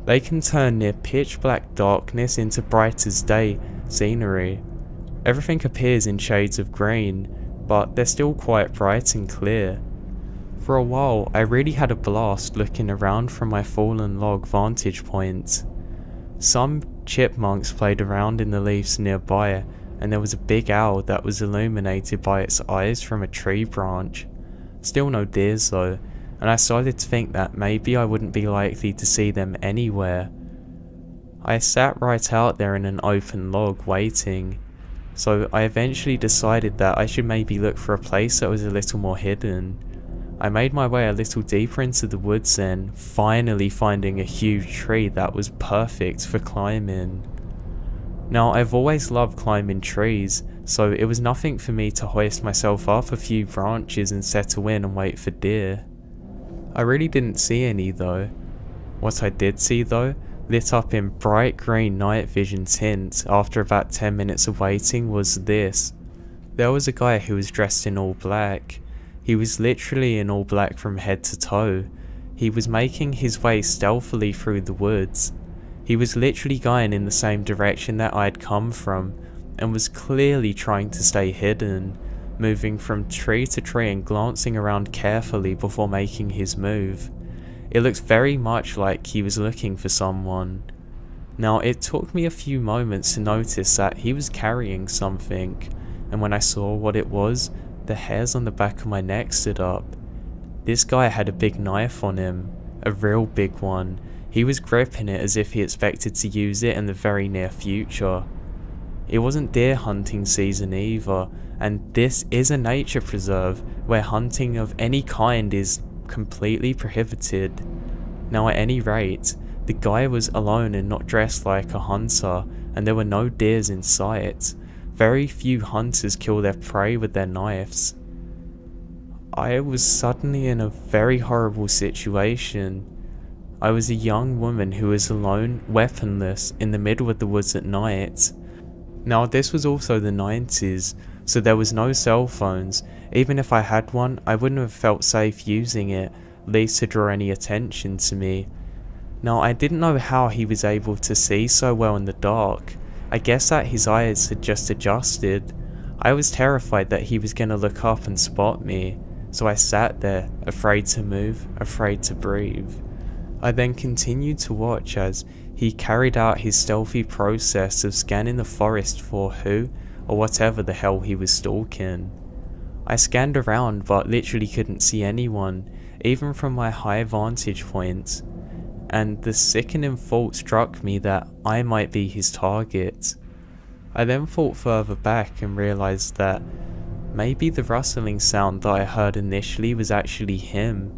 They can turn near pitch black darkness into bright as day scenery. Everything appears in shades of green, but they're still quite bright and clear. For a while, I really had a blast looking around from my fallen log vantage point. Some chipmunks played around in the leaves nearby, and there was a big owl that was illuminated by its eyes from a tree branch. Still no deers though, and I started to think that maybe I wouldn't be likely to see them anywhere. I sat right out there in an open log waiting, so I eventually decided that I should maybe look for a place that was a little more hidden. I made my way a little deeper into the woods then, finally finding a huge tree that was perfect for climbing. Now, I've always loved climbing trees, so it was nothing for me to hoist myself up a few branches and settle in and wait for deer. I really didn't see any though. What I did see though, lit up in bright green night vision tint after about 10 minutes of waiting, was this. There was a guy who was dressed in all black. He was literally in all black from head to toe. He was making his way stealthily through the woods. He was literally going in the same direction that I'd come from, and was clearly trying to stay hidden, moving from tree to tree and glancing around carefully before making his move. It looked very much like he was looking for someone. Now, it took me a few moments to notice that he was carrying something, and when I saw what it was, the hairs on the back of my neck stood up. This guy had a big knife on him, a real big one. He was gripping it as if he expected to use it in the very near future. It wasn't deer hunting season either, and this is a nature preserve where hunting of any kind is completely prohibited. Now, at any rate, the guy was alone and not dressed like a hunter, and there were no deers in sight. Very few hunters kill their prey with their knives. I was suddenly in a very horrible situation. I was a young woman who was alone, weaponless, in the middle of the woods at night. Now, this was also the 90s, so there was no cell phones. Even if I had one, I wouldn't have felt safe using it, least to draw any attention to me. Now, I didn't know how he was able to see so well in the dark. I guess that his eyes had just adjusted. I was terrified that he was going to look up and spot me, so I sat there, afraid to move, afraid to breathe. I then continued to watch as he carried out his stealthy process of scanning the forest for who or whatever the hell he was stalking. I scanned around but literally couldn't see anyone, even from my high vantage point, and the sickening thought struck me that I might be his target. I then thought further back and realised that maybe the rustling sound that I heard initially was actually him.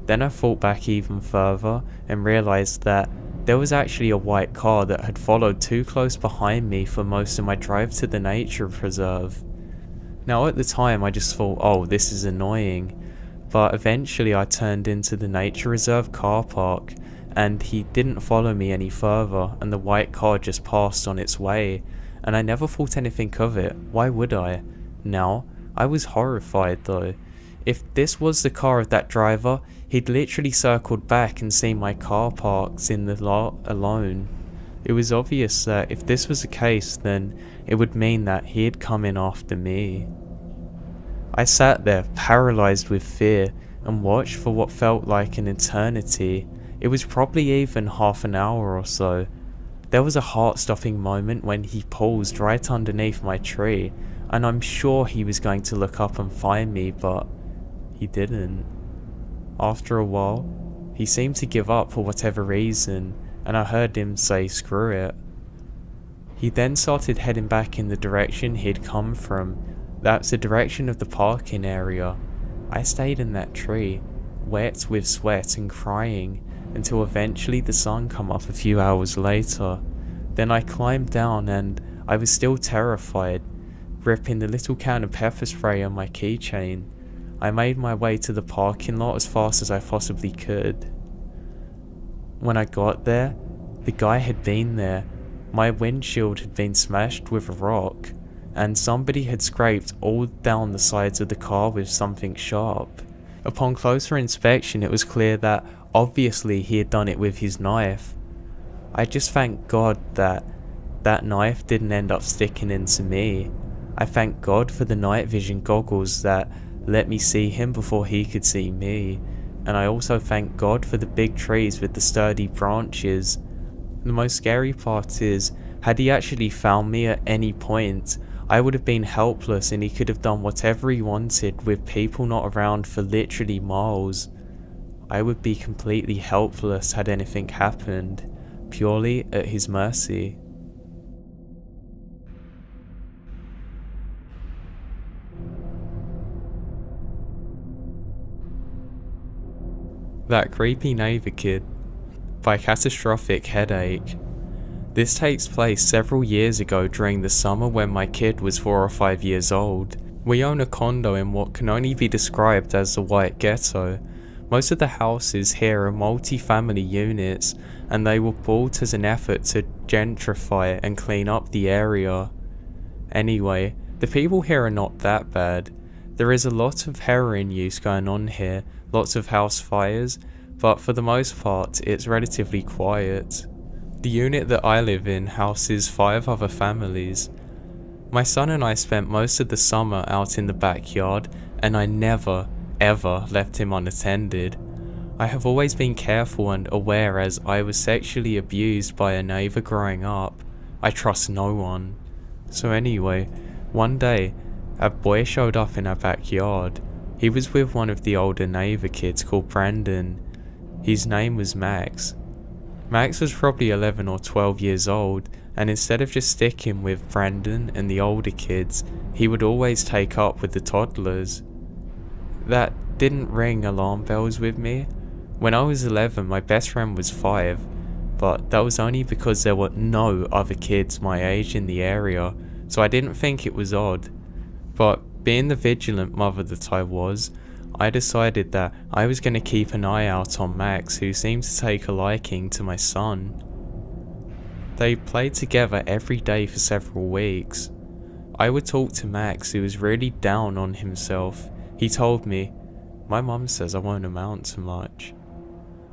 Then I thought back even further and realised that there was actually a white car that had followed too close behind me for most of my drive to the nature preserve. Now, at the time I just thought, oh, this is annoying, but eventually I turned into the nature reserve car park and he didn't follow me any further, and the white car just passed on its way, and I never thought anything of it. Why would I? Now, I was horrified though. If this was the car of that driver, he'd literally circled back and seen my car parked in the lot alone. It was obvious that if this was the case, then it would mean that he had come in after me. I sat there, paralysed with fear, and watched for what felt like an eternity. It was probably even half an hour or so. There was a heart-stopping moment when he paused right underneath my tree, and I'm sure he was going to look up and find me, but he didn't. After a while, he seemed to give up for whatever reason, and I heard him say screw it. He then started heading back in the direction he'd come from. That's the direction of the parking area. I stayed in that tree, wet with sweat and crying, until eventually the sun came up a few hours later. Then I climbed down and I was still terrified, gripping the little can of pepper spray on my keychain. I made my way to the parking lot as fast as I possibly could. When I got there, the guy had been there. My windshield had been smashed with a rock, and somebody had scraped all down the sides of the car with something sharp. Upon closer inspection, it was clear that obviously he had done it with his knife. I just thank God that that knife didn't end up sticking into me. I thank God for the night vision goggles that let me see him before he could see me, and I also thank God for the big trees with the sturdy branches. The most scary part is, had he actually found me at any point, I would have been helpless and he could have done whatever he wanted with people not around for literally miles. I would be completely helpless had anything happened, purely at his mercy. That Creepy Neighbour Kid by Catastrophic Headache. This takes place several years ago during the summer when my kid was 4 or 5 years old. We own a condo in what can only be described as the White Ghetto. Most of the houses here are multi-family units, and they were built as an effort to gentrify and clean up the area. Anyway, the people here are not that bad. There is a lot of heroin use going on here, lots of house fires, but for the most part it's relatively quiet. The unit that I live in houses 5 other families. My son and I spent most of the summer out in the backyard, and I never, ever left him unattended. I have always been careful and aware as I was sexually abused by a neighbour growing up. I trust no one. So anyway, one day, a boy showed up in our backyard. He was with one of the older neighbour kids called Brandon. His name was Max. Max was probably 11 or 12 years old, and instead of just sticking with Brandon and the older kids, he would always take up with the toddlers. That didn't ring alarm bells with me. When I was 11, my best friend was 5, but that was only because there were no other kids my age in the area, so I didn't think it was odd. But being the vigilant mother that I was, I decided that I was going to keep an eye out on Max, who seemed to take a liking to my son. They played together every day for several weeks. I would talk to Max, who was really down on himself. He told me, "My mum says I won't amount to much."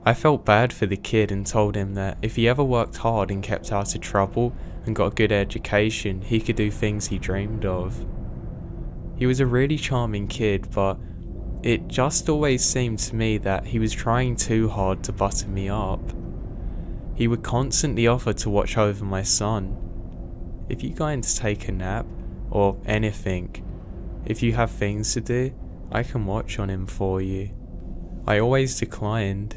I felt bad for the kid and told him that if he ever worked hard and kept out of trouble and got a good education, he could do things he dreamed of. He was a really charming kid, but it just always seemed to me that he was trying too hard to butter me up. He would constantly offer to watch over my son. "If you're going to take a nap, or anything, if you have things to do, I can watch on him for you." I always declined.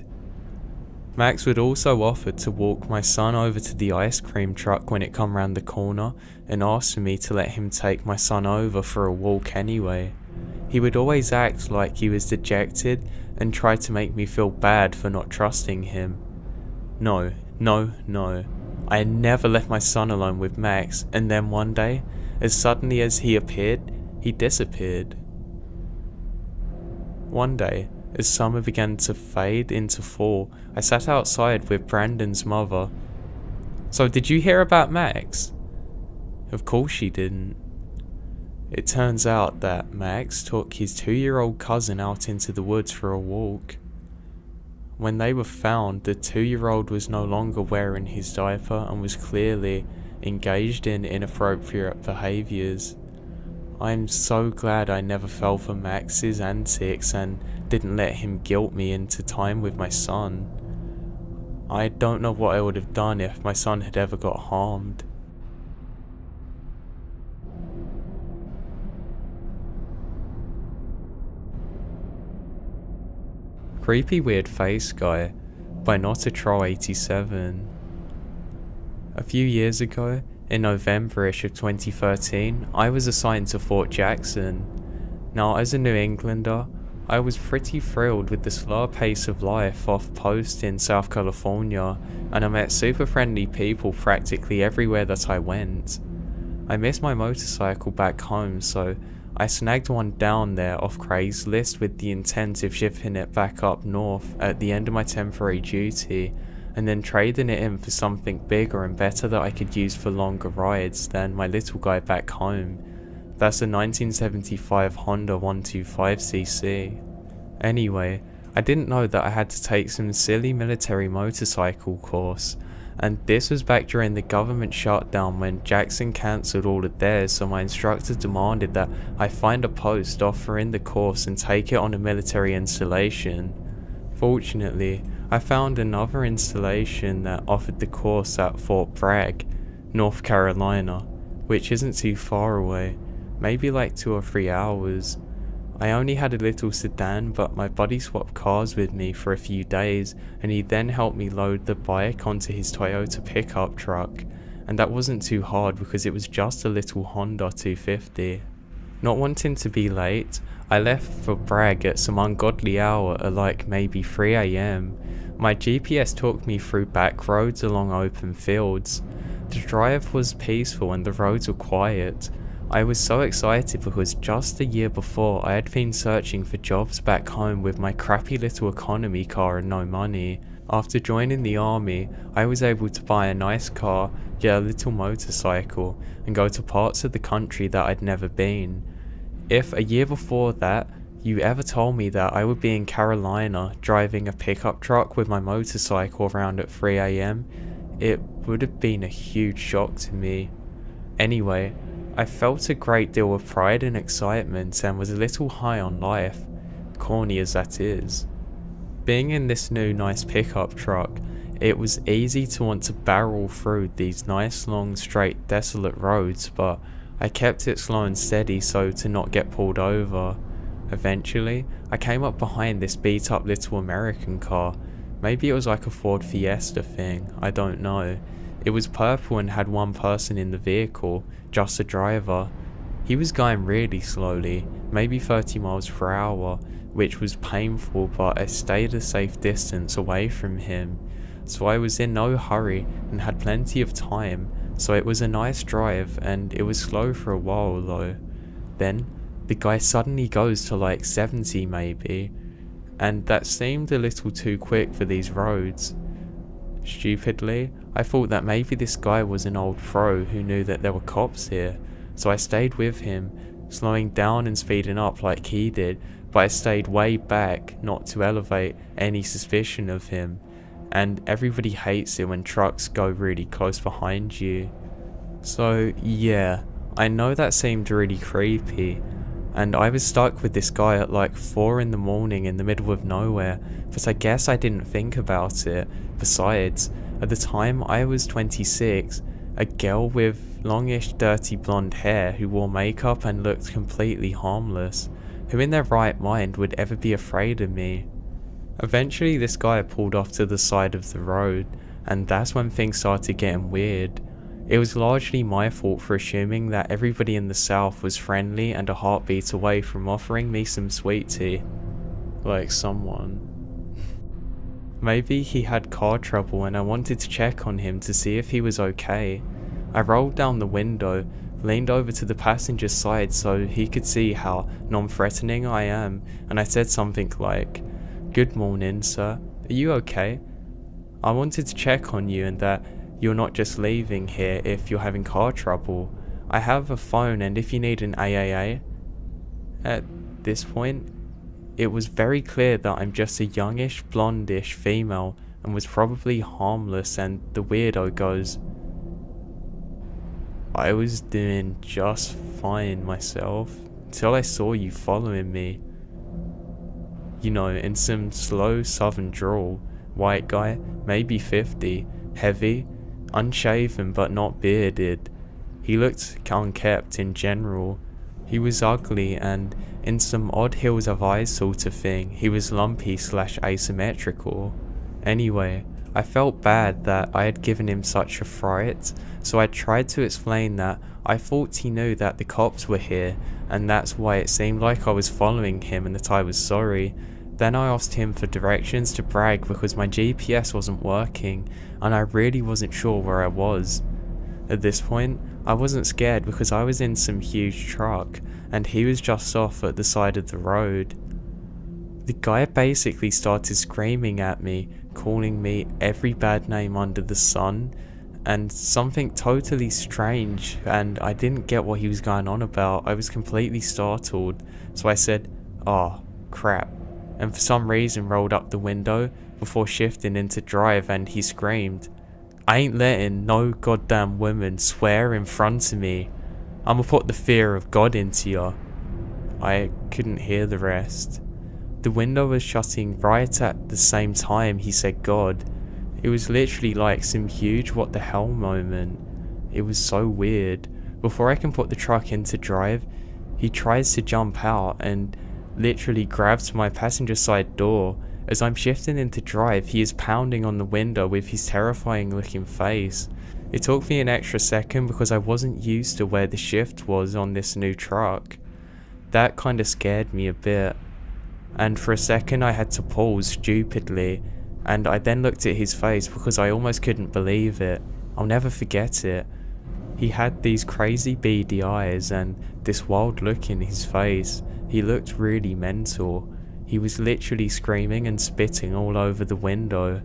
Max would also offer to walk my son over to the ice cream truck when it come round the corner and ask for me to let him take my son over for a walk anyway. He would always act like he was dejected and try to make me feel bad for not trusting him. No. I never left my son alone with Max, and then one day, as suddenly as he appeared, he disappeared. One day, as summer began to fade into fall, I sat outside with Brandon's mother. "So did you hear about Max?" Of course she didn't. It turns out that Max took his 2-year-old cousin out into the woods for a walk. When they were found, the 2-year-old was no longer wearing his diaper and was clearly engaged in inappropriate behaviours. I'm so glad I never fell for Max's antics and didn't let him guilt me into time with my son. I don't know what I would have done if my son had ever got harmed. Creepy Weird Face Guy by Not a Troll 87. A few years ago, in November-ish of 2013, I was assigned to Fort Jackson. Now, as a New Englander, I was pretty thrilled with the slower pace of life off post in South California, and I met super friendly people practically everywhere that I went. I missed my motorcycle back home, so I snagged one down there off Craigslist with the intent of shipping it back up north at the end of my temporary duty, and then trading it in for something bigger and better that I could use for longer rides than my little guy back home. That's a 1975 Honda 125cc. Anyway, I didn't know that I had to take some silly military motorcycle course, and this was back during the government shutdown when Jackson cancelled all of theirs, so my instructor demanded that I find a post offering the course and take it on a military installation. Fortunately, I found another installation that offered the course at Fort Bragg, North Carolina, which isn't too far away, maybe like 2 or 3 hours. I only had a little sedan, but my buddy swapped cars with me for a few days, and he then helped me load the bike onto his Toyota pickup truck, and that wasn't too hard because it was just a little Honda 250. Not wanting to be late, I left for Bragg at some ungodly hour at like maybe 3 AM. My GPS took me through back roads along open fields. The drive was peaceful and the roads were quiet. I was so excited because just a year before I had been searching for jobs back home with my crappy little economy car and no money. After joining the army, I was able to buy a nice car, get a little motorcycle, and go to parts of the country that I'd never been. If a year before that, you ever told me that I would be in Carolina driving a pickup truck with my motorcycle around at 3 AM, it would have been a huge shock to me. Anyway, I felt a great deal of pride and excitement and was a little high on life, corny as that is. Being in this new nice pickup truck, it was easy to want to barrel through these nice long straight desolate roads, but I kept it slow and steady so to not get pulled over. Eventually, I came up behind this beat up little American car. Maybe it was like a Ford Fiesta thing, I don't know. It was purple and had one person in the vehicle, just a driver. He was going really slowly, maybe 30 miles per hour, which was painful, but I stayed a safe distance away from him. So I was in no hurry and had plenty of time, so it was a nice drive and it was slow for a while though. Then, the guy suddenly goes to like 70 maybe, and that seemed a little too quick for these roads. Stupidly, I thought that maybe this guy was an old pro who knew that there were cops here, so I stayed with him, slowing down and speeding up like he did, but I stayed way back not to elevate any suspicion of him, and everybody hates it when trucks go really close behind you. So yeah, I know that seemed really creepy, and I was stuck with this guy at like 4 in the morning in the middle of nowhere, but I guess I didn't think about it. Besides, at the time I was 26, a girl with longish dirty blonde hair who wore makeup and looked completely harmless. Who in their right mind would ever be afraid of me? Eventually this guy pulled off to the side of the road, and that's when things started getting weird. It was largely my fault for assuming that everybody in the south was friendly and a heartbeat away from offering me some sweet tea. Like someone. Maybe he had car trouble and I wanted to check on him to see if he was okay. I rolled down the window, leaned over to the passenger side so he could see how non-threatening I am, and I said something like, "Good morning, sir. Are you okay? I wanted to check on you and that you're not just leaving here if you're having car trouble. I have a phone and if you need an AAA." At this point, it was very clear that I'm just a youngish, blondish female and was probably harmless, and the weirdo goes, "I was doing just fine myself until I saw you following me." You know, in some slow southern drawl, white guy, maybe 50, heavy, unshaven but not bearded. He looked unkempt in general. He was ugly and in some odd hills of eyes sort of thing. He was lumpy / asymmetrical. Anyway, I felt bad that I had given him such a fright, so I tried to explain that I thought he knew that the cops were here, and that's why it seemed like I was following him and that I was sorry. Then I asked him for directions to brag because my GPS wasn't working, and I really wasn't sure where I was. At this point, I wasn't scared because I was in some huge truck, and he was just off at the side of the road. The guy basically started screaming at me, calling me every bad name under the sun, and something totally strange, and I didn't get what he was going on about. I was completely startled, so I said, "Oh, crap," and for some reason rolled up the window before shifting into drive, and he screamed, "I ain't letting no goddamn woman swear in front of me. I'ma put the fear of God into ya." I couldn't hear the rest. The window was shutting right at the same time he said God. It was literally like some huge what the hell moment. It was so weird. Before I can put the truck into drive, he tries to jump out and literally grabs my passenger side door. As I'm shifting into drive, he is pounding on the window with his terrifying looking face. It took me an extra second because I wasn't used to where the shift was on this new truck. That kinda scared me a bit, and for a second I had to pause stupidly, and I then looked at his face because I almost couldn't believe it. I'll never forget it. He had these crazy beady eyes and this wild look in his face. He looked really mental. He was literally screaming and spitting all over the window.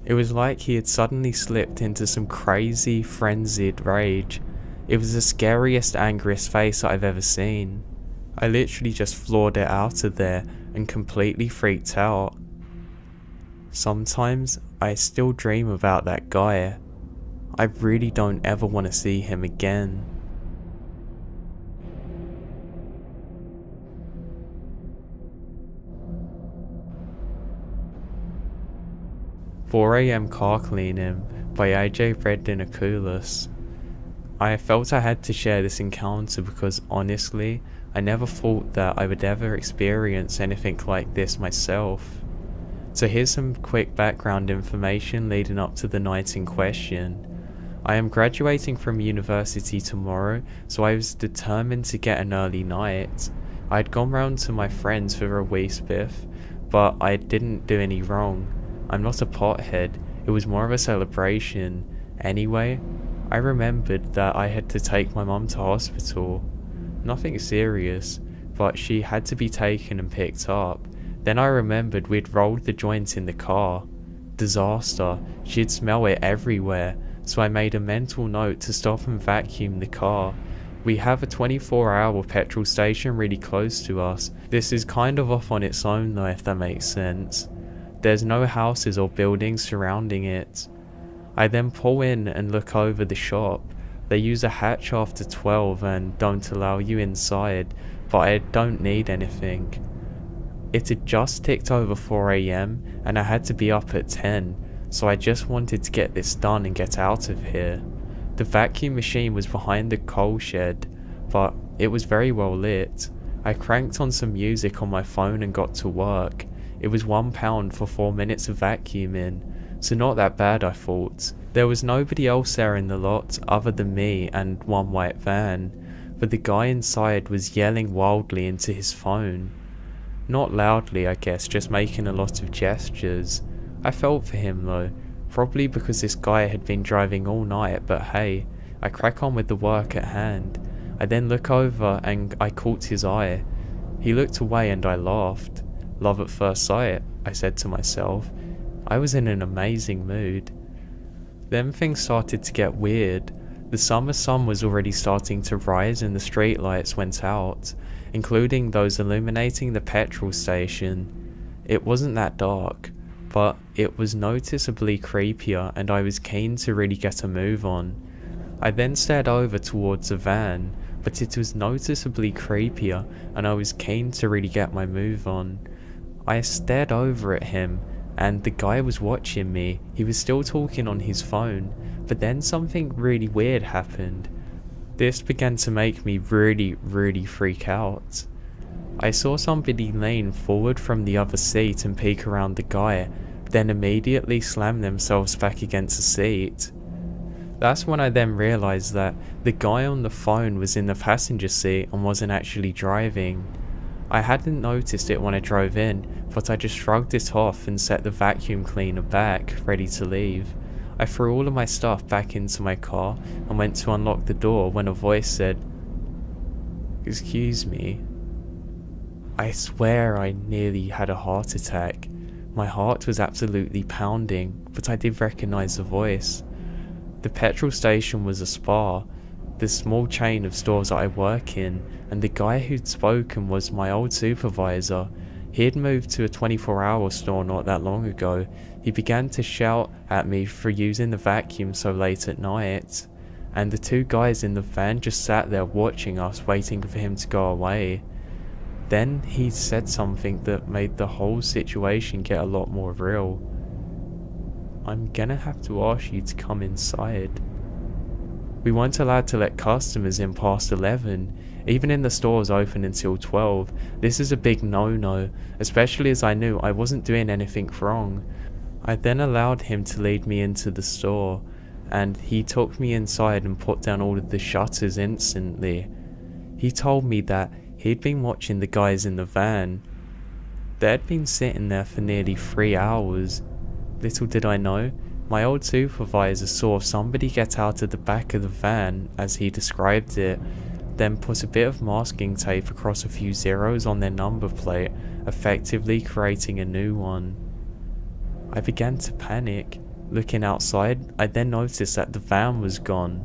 It was like he had suddenly slipped into some crazy, frenzied rage. It was the scariest, angriest face I've ever seen. I literally just floored it out of there and completely freaked out. Sometimes I still dream about that guy. I really don't ever want to see him again. 4 AM Car Cleaning by AJ Redinaculis. I felt I had to share this encounter because honestly, I never thought that I would ever experience anything like this myself. So here's some quick background information leading up to the night in question. I am graduating from university tomorrow, so I was determined to get an early night. I had gone round to my friends for a wee spiff, but I didn't do any wrong. I'm not a pothead, it was more of a celebration. Anyway, I remembered that I had to take my mum to hospital. Nothing serious, but she had to be taken and picked up. Then I remembered we'd rolled the joint in the car. Disaster, she'd smell it everywhere, so I made a mental note to stop and vacuum the car. We have a 24-hour petrol station really close to us. This is kind of off on its own though, if that makes sense. There's no houses or buildings surrounding it. I then pull in and look over the shop. They use a hatch after 12 and don't allow you inside, but I don't need anything. It had just ticked over 4 AM and I had to be up at 10, so I just wanted to get this done and get out of here. The vacuum machine was behind the coal shed, but it was very well lit. I cranked on some music on my phone and got to work. It was £1 for 4 minutes of vacuuming, so not that bad I thought. There was nobody else there in the lot other than me and one white van, but the guy inside was yelling wildly into his phone. Not loudly I guess, just making a lot of gestures. I felt for him though, probably because this guy had been driving all night, but hey, I crack on with the work at hand. I then look over and I caught his eye. He looked away and I laughed. Love at first sight, I said to myself. I was in an amazing mood. Then things started to get weird. The summer sun was already starting to rise and the street lights went out, including those illuminating the petrol station. It wasn't that dark, but it was noticeably creepier and I was keen to really get a move on. I then stared over towards the van, but it was noticeably creepier and I was keen to really get my move on. I stared over at him and the guy was watching me. He was still talking on his phone, but then something really weird happened. This began to make me really freak out. I saw somebody lean forward from the other seat and peek around the guy, then immediately slam themselves back against the seat. That's when I then realised that the guy on the phone was in the passenger seat and wasn't actually driving. I hadn't noticed it when I drove in, but I just shrugged it off and set the vacuum cleaner back, ready to leave. I threw all of my stuff back into my car and went to unlock the door when a voice said, "Excuse me." I swear I nearly had a heart attack. My heart was absolutely pounding, but I did recognise the voice. The petrol station was a Spar, the small chain of stores that I work in, and the guy who'd spoken was my old supervisor. He had moved to a 24-hour store not that long ago. He began to shout at me for using the vacuum so late at night, and the two guys in the van just sat there watching us, waiting for him to go away. Then he said something that made the whole situation get a lot more real. "I'm gonna have to ask you to come inside." We weren't allowed to let customers in past 11, even in the stores open until 12. This is a big no-no, especially as I knew I wasn't doing anything wrong. I then allowed him to lead me into the store, and he took me inside and put down all of the shutters instantly. He told me that he'd been watching the guys in the van. They'd been sitting there for nearly 3 hours. Little did I know, my old supervisor saw somebody get out of the back of the van, as he described it, then put a bit of masking tape across a few zeros on their number plate, effectively creating a new one. I began to panic. Looking outside, I then noticed that the van was gone.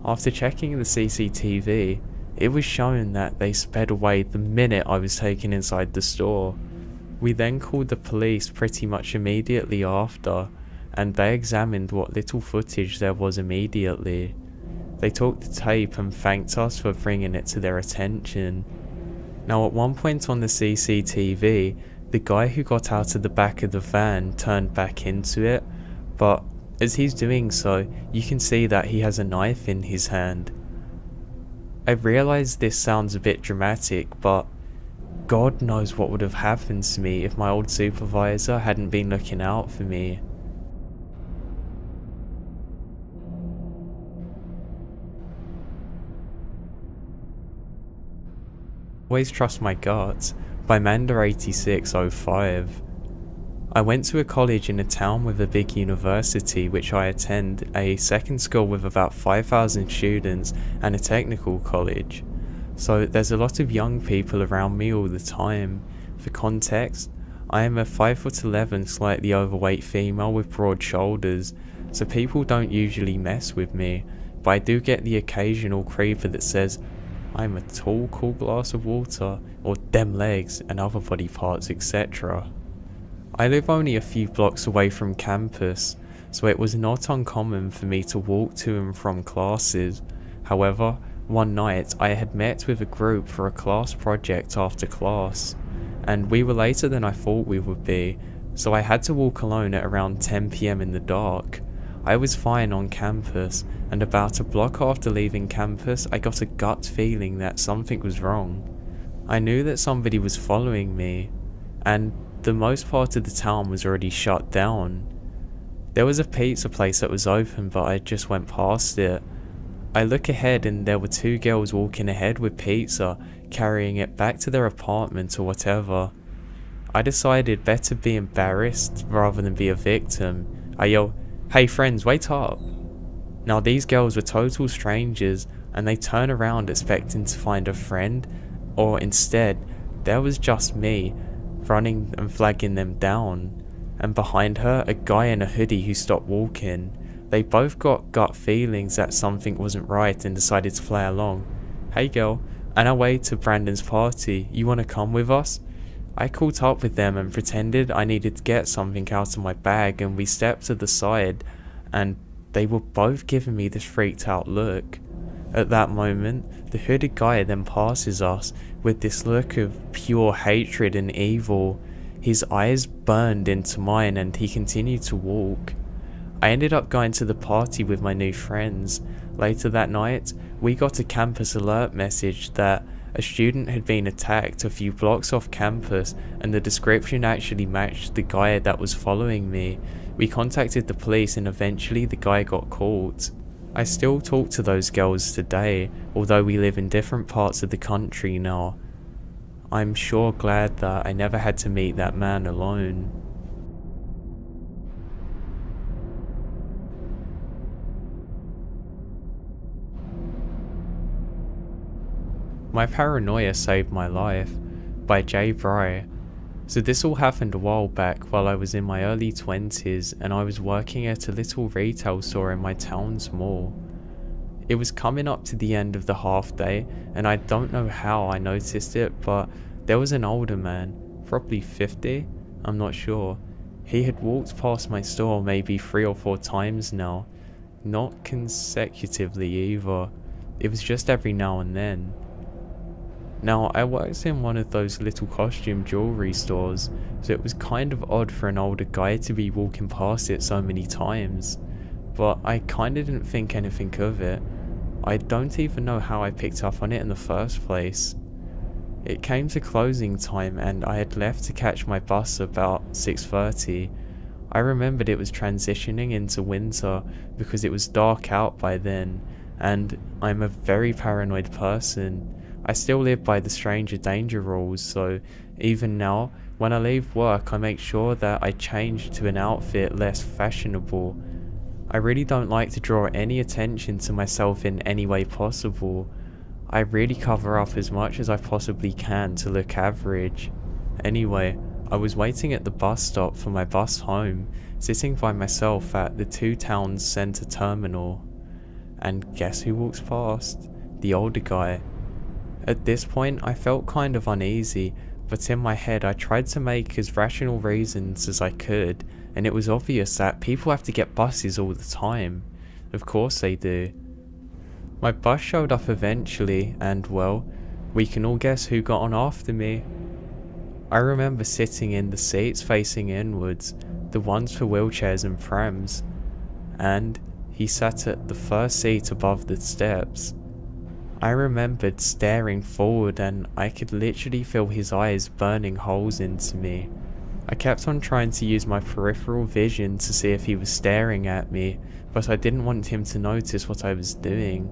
After checking the CCTV, it was shown that they sped away the minute I was taken inside the store. We then called the police pretty much immediately after, and they examined what little footage there was immediately. They took the tape and thanked us for bringing it to their attention. Now at one point on the CCTV, the guy who got out of the back of the van turned back into it, but as he's doing so, you can see that he has a knife in his hand. I realise this sounds a bit dramatic, but God knows what would have happened to me if my old supervisor hadn't been looking out for me. Always Trust My Gut by Manda8605. I went to a college in a town with a big university which I attend, a second school with about 5,000 students and a technical college. So there's a lot of young people around me all the time. For context, I am a 5'11" slightly overweight female with broad shoulders, so people don't usually mess with me, but I do get the occasional creeper that says, "I'm a tall, cool glass of water," or "them legs," and other body parts, etc. I live only a few blocks away from campus, so it was not uncommon for me to walk to and from classes. However, one night I had met with a group for a class project after class, and we were later than I thought we would be, so I had to walk alone at around 10 PM in the dark. I was fine on campus, and about a block after leaving campus I got a gut feeling that something was wrong. I knew that somebody was following me, and the most part of the town was already shut down. There was a pizza place that was open, but I just went past it. I look ahead and there were two girls walking ahead with pizza, carrying it back to their apartment or whatever. I decided better be embarrassed rather than be a victim. I yelled, "Hey friends, wait up." Now these girls were total strangers and they turn around expecting to find a friend, or instead, there was just me, running and flagging them down. And behind her, a guy in a hoodie who stopped walking. They both got gut feelings that something wasn't right and decided to play along. "Hey girl, on our way to Brandon's party, you wanna come with us?" I caught up with them and pretended I needed to get something out of my bag, and we stepped to the side, and they were both giving me this freaked out look. At that moment, the hooded guy then passes us with this look of pure hatred and evil. His eyes burned into mine and he continued to walk. I ended up going to the party with my new friends. Later that night, we got a campus alert message that a student had been attacked a few blocks off campus, and the description actually matched the guy that was following me. We contacted the police and eventually the guy got caught. I still talk to those girls today, although we live in different parts of the country now. I'm sure glad that I never had to meet that man alone. My Paranoia Saved My Life by J. Bry. So this all happened a while back while I was in my early 20s and I was working at a little retail store in my town's mall. It was coming up to the end of the half day and I don't know how I noticed it, but there was an older man, probably 50, I'm not sure. He had walked past my store maybe 3 or 4 times now, not consecutively either. It was just every now and then. Now, I worked in one of those little costume jewelry stores, so it was kind of odd for an older guy to be walking past it so many times, but I kinda didn't think anything of it. I don't even know how I picked up on it in the first place. It came to closing time and I had left to catch my bus about 6:30. I remembered it was transitioning into winter because it was dark out by then, and I'm a very paranoid person. I still live by the stranger danger rules, so even now, when I leave work I make sure that I change to an outfit less fashionable. I really don't like to draw any attention to myself in any way possible. I really cover up as much as I possibly can to look average. Anyway, I was waiting at the bus stop for my bus home, sitting by myself at the Two Towns Centre terminal. And guess who walks past? The older guy. At this point I felt kind of uneasy, but in my head I tried to make as rational reasons as I could, and it was obvious that people have to get buses all the time. Of course they do. My bus showed up eventually, and well, we can all guess who got on after me. I remember sitting in the seats facing inwards, the ones for wheelchairs and prams, and he sat at the first seat above the steps. I remembered staring forward and I could literally feel his eyes burning holes into me. I kept on trying to use my peripheral vision to see if he was staring at me, but I didn't want him to notice what I was doing.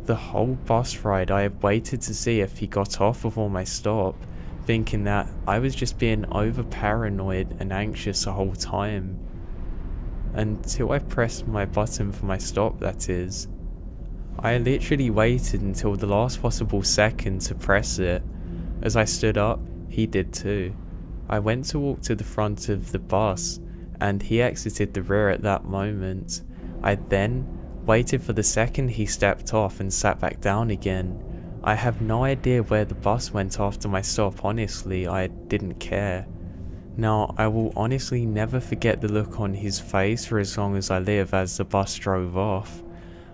The whole bus ride I had waited to see if he got off before my stop, thinking that I was just being over paranoid and anxious the whole time. Until I pressed my button for my stop, that is. I literally waited until the last possible second to press it. As I stood up, he did too. I went to walk to the front of the bus, and he exited the rear at that moment. I then waited for the second he stepped off and sat back down again. I have no idea where the bus went after my stop, honestly, I didn't care. Now, I will honestly never forget the look on his face for as long as I live as the bus drove off.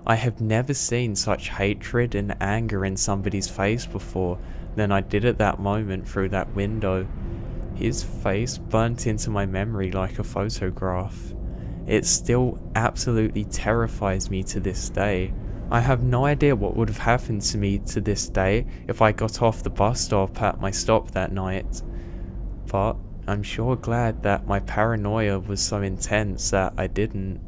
I have never seen such hatred and anger in somebody's face before than I did at that moment through that window. His face burnt into my memory like a photograph. It still absolutely terrifies me to this day. I have no idea what would have happened to me to this day if I got off the bus stop at my stop that night. But I'm sure glad that my paranoia was so intense that I didn't.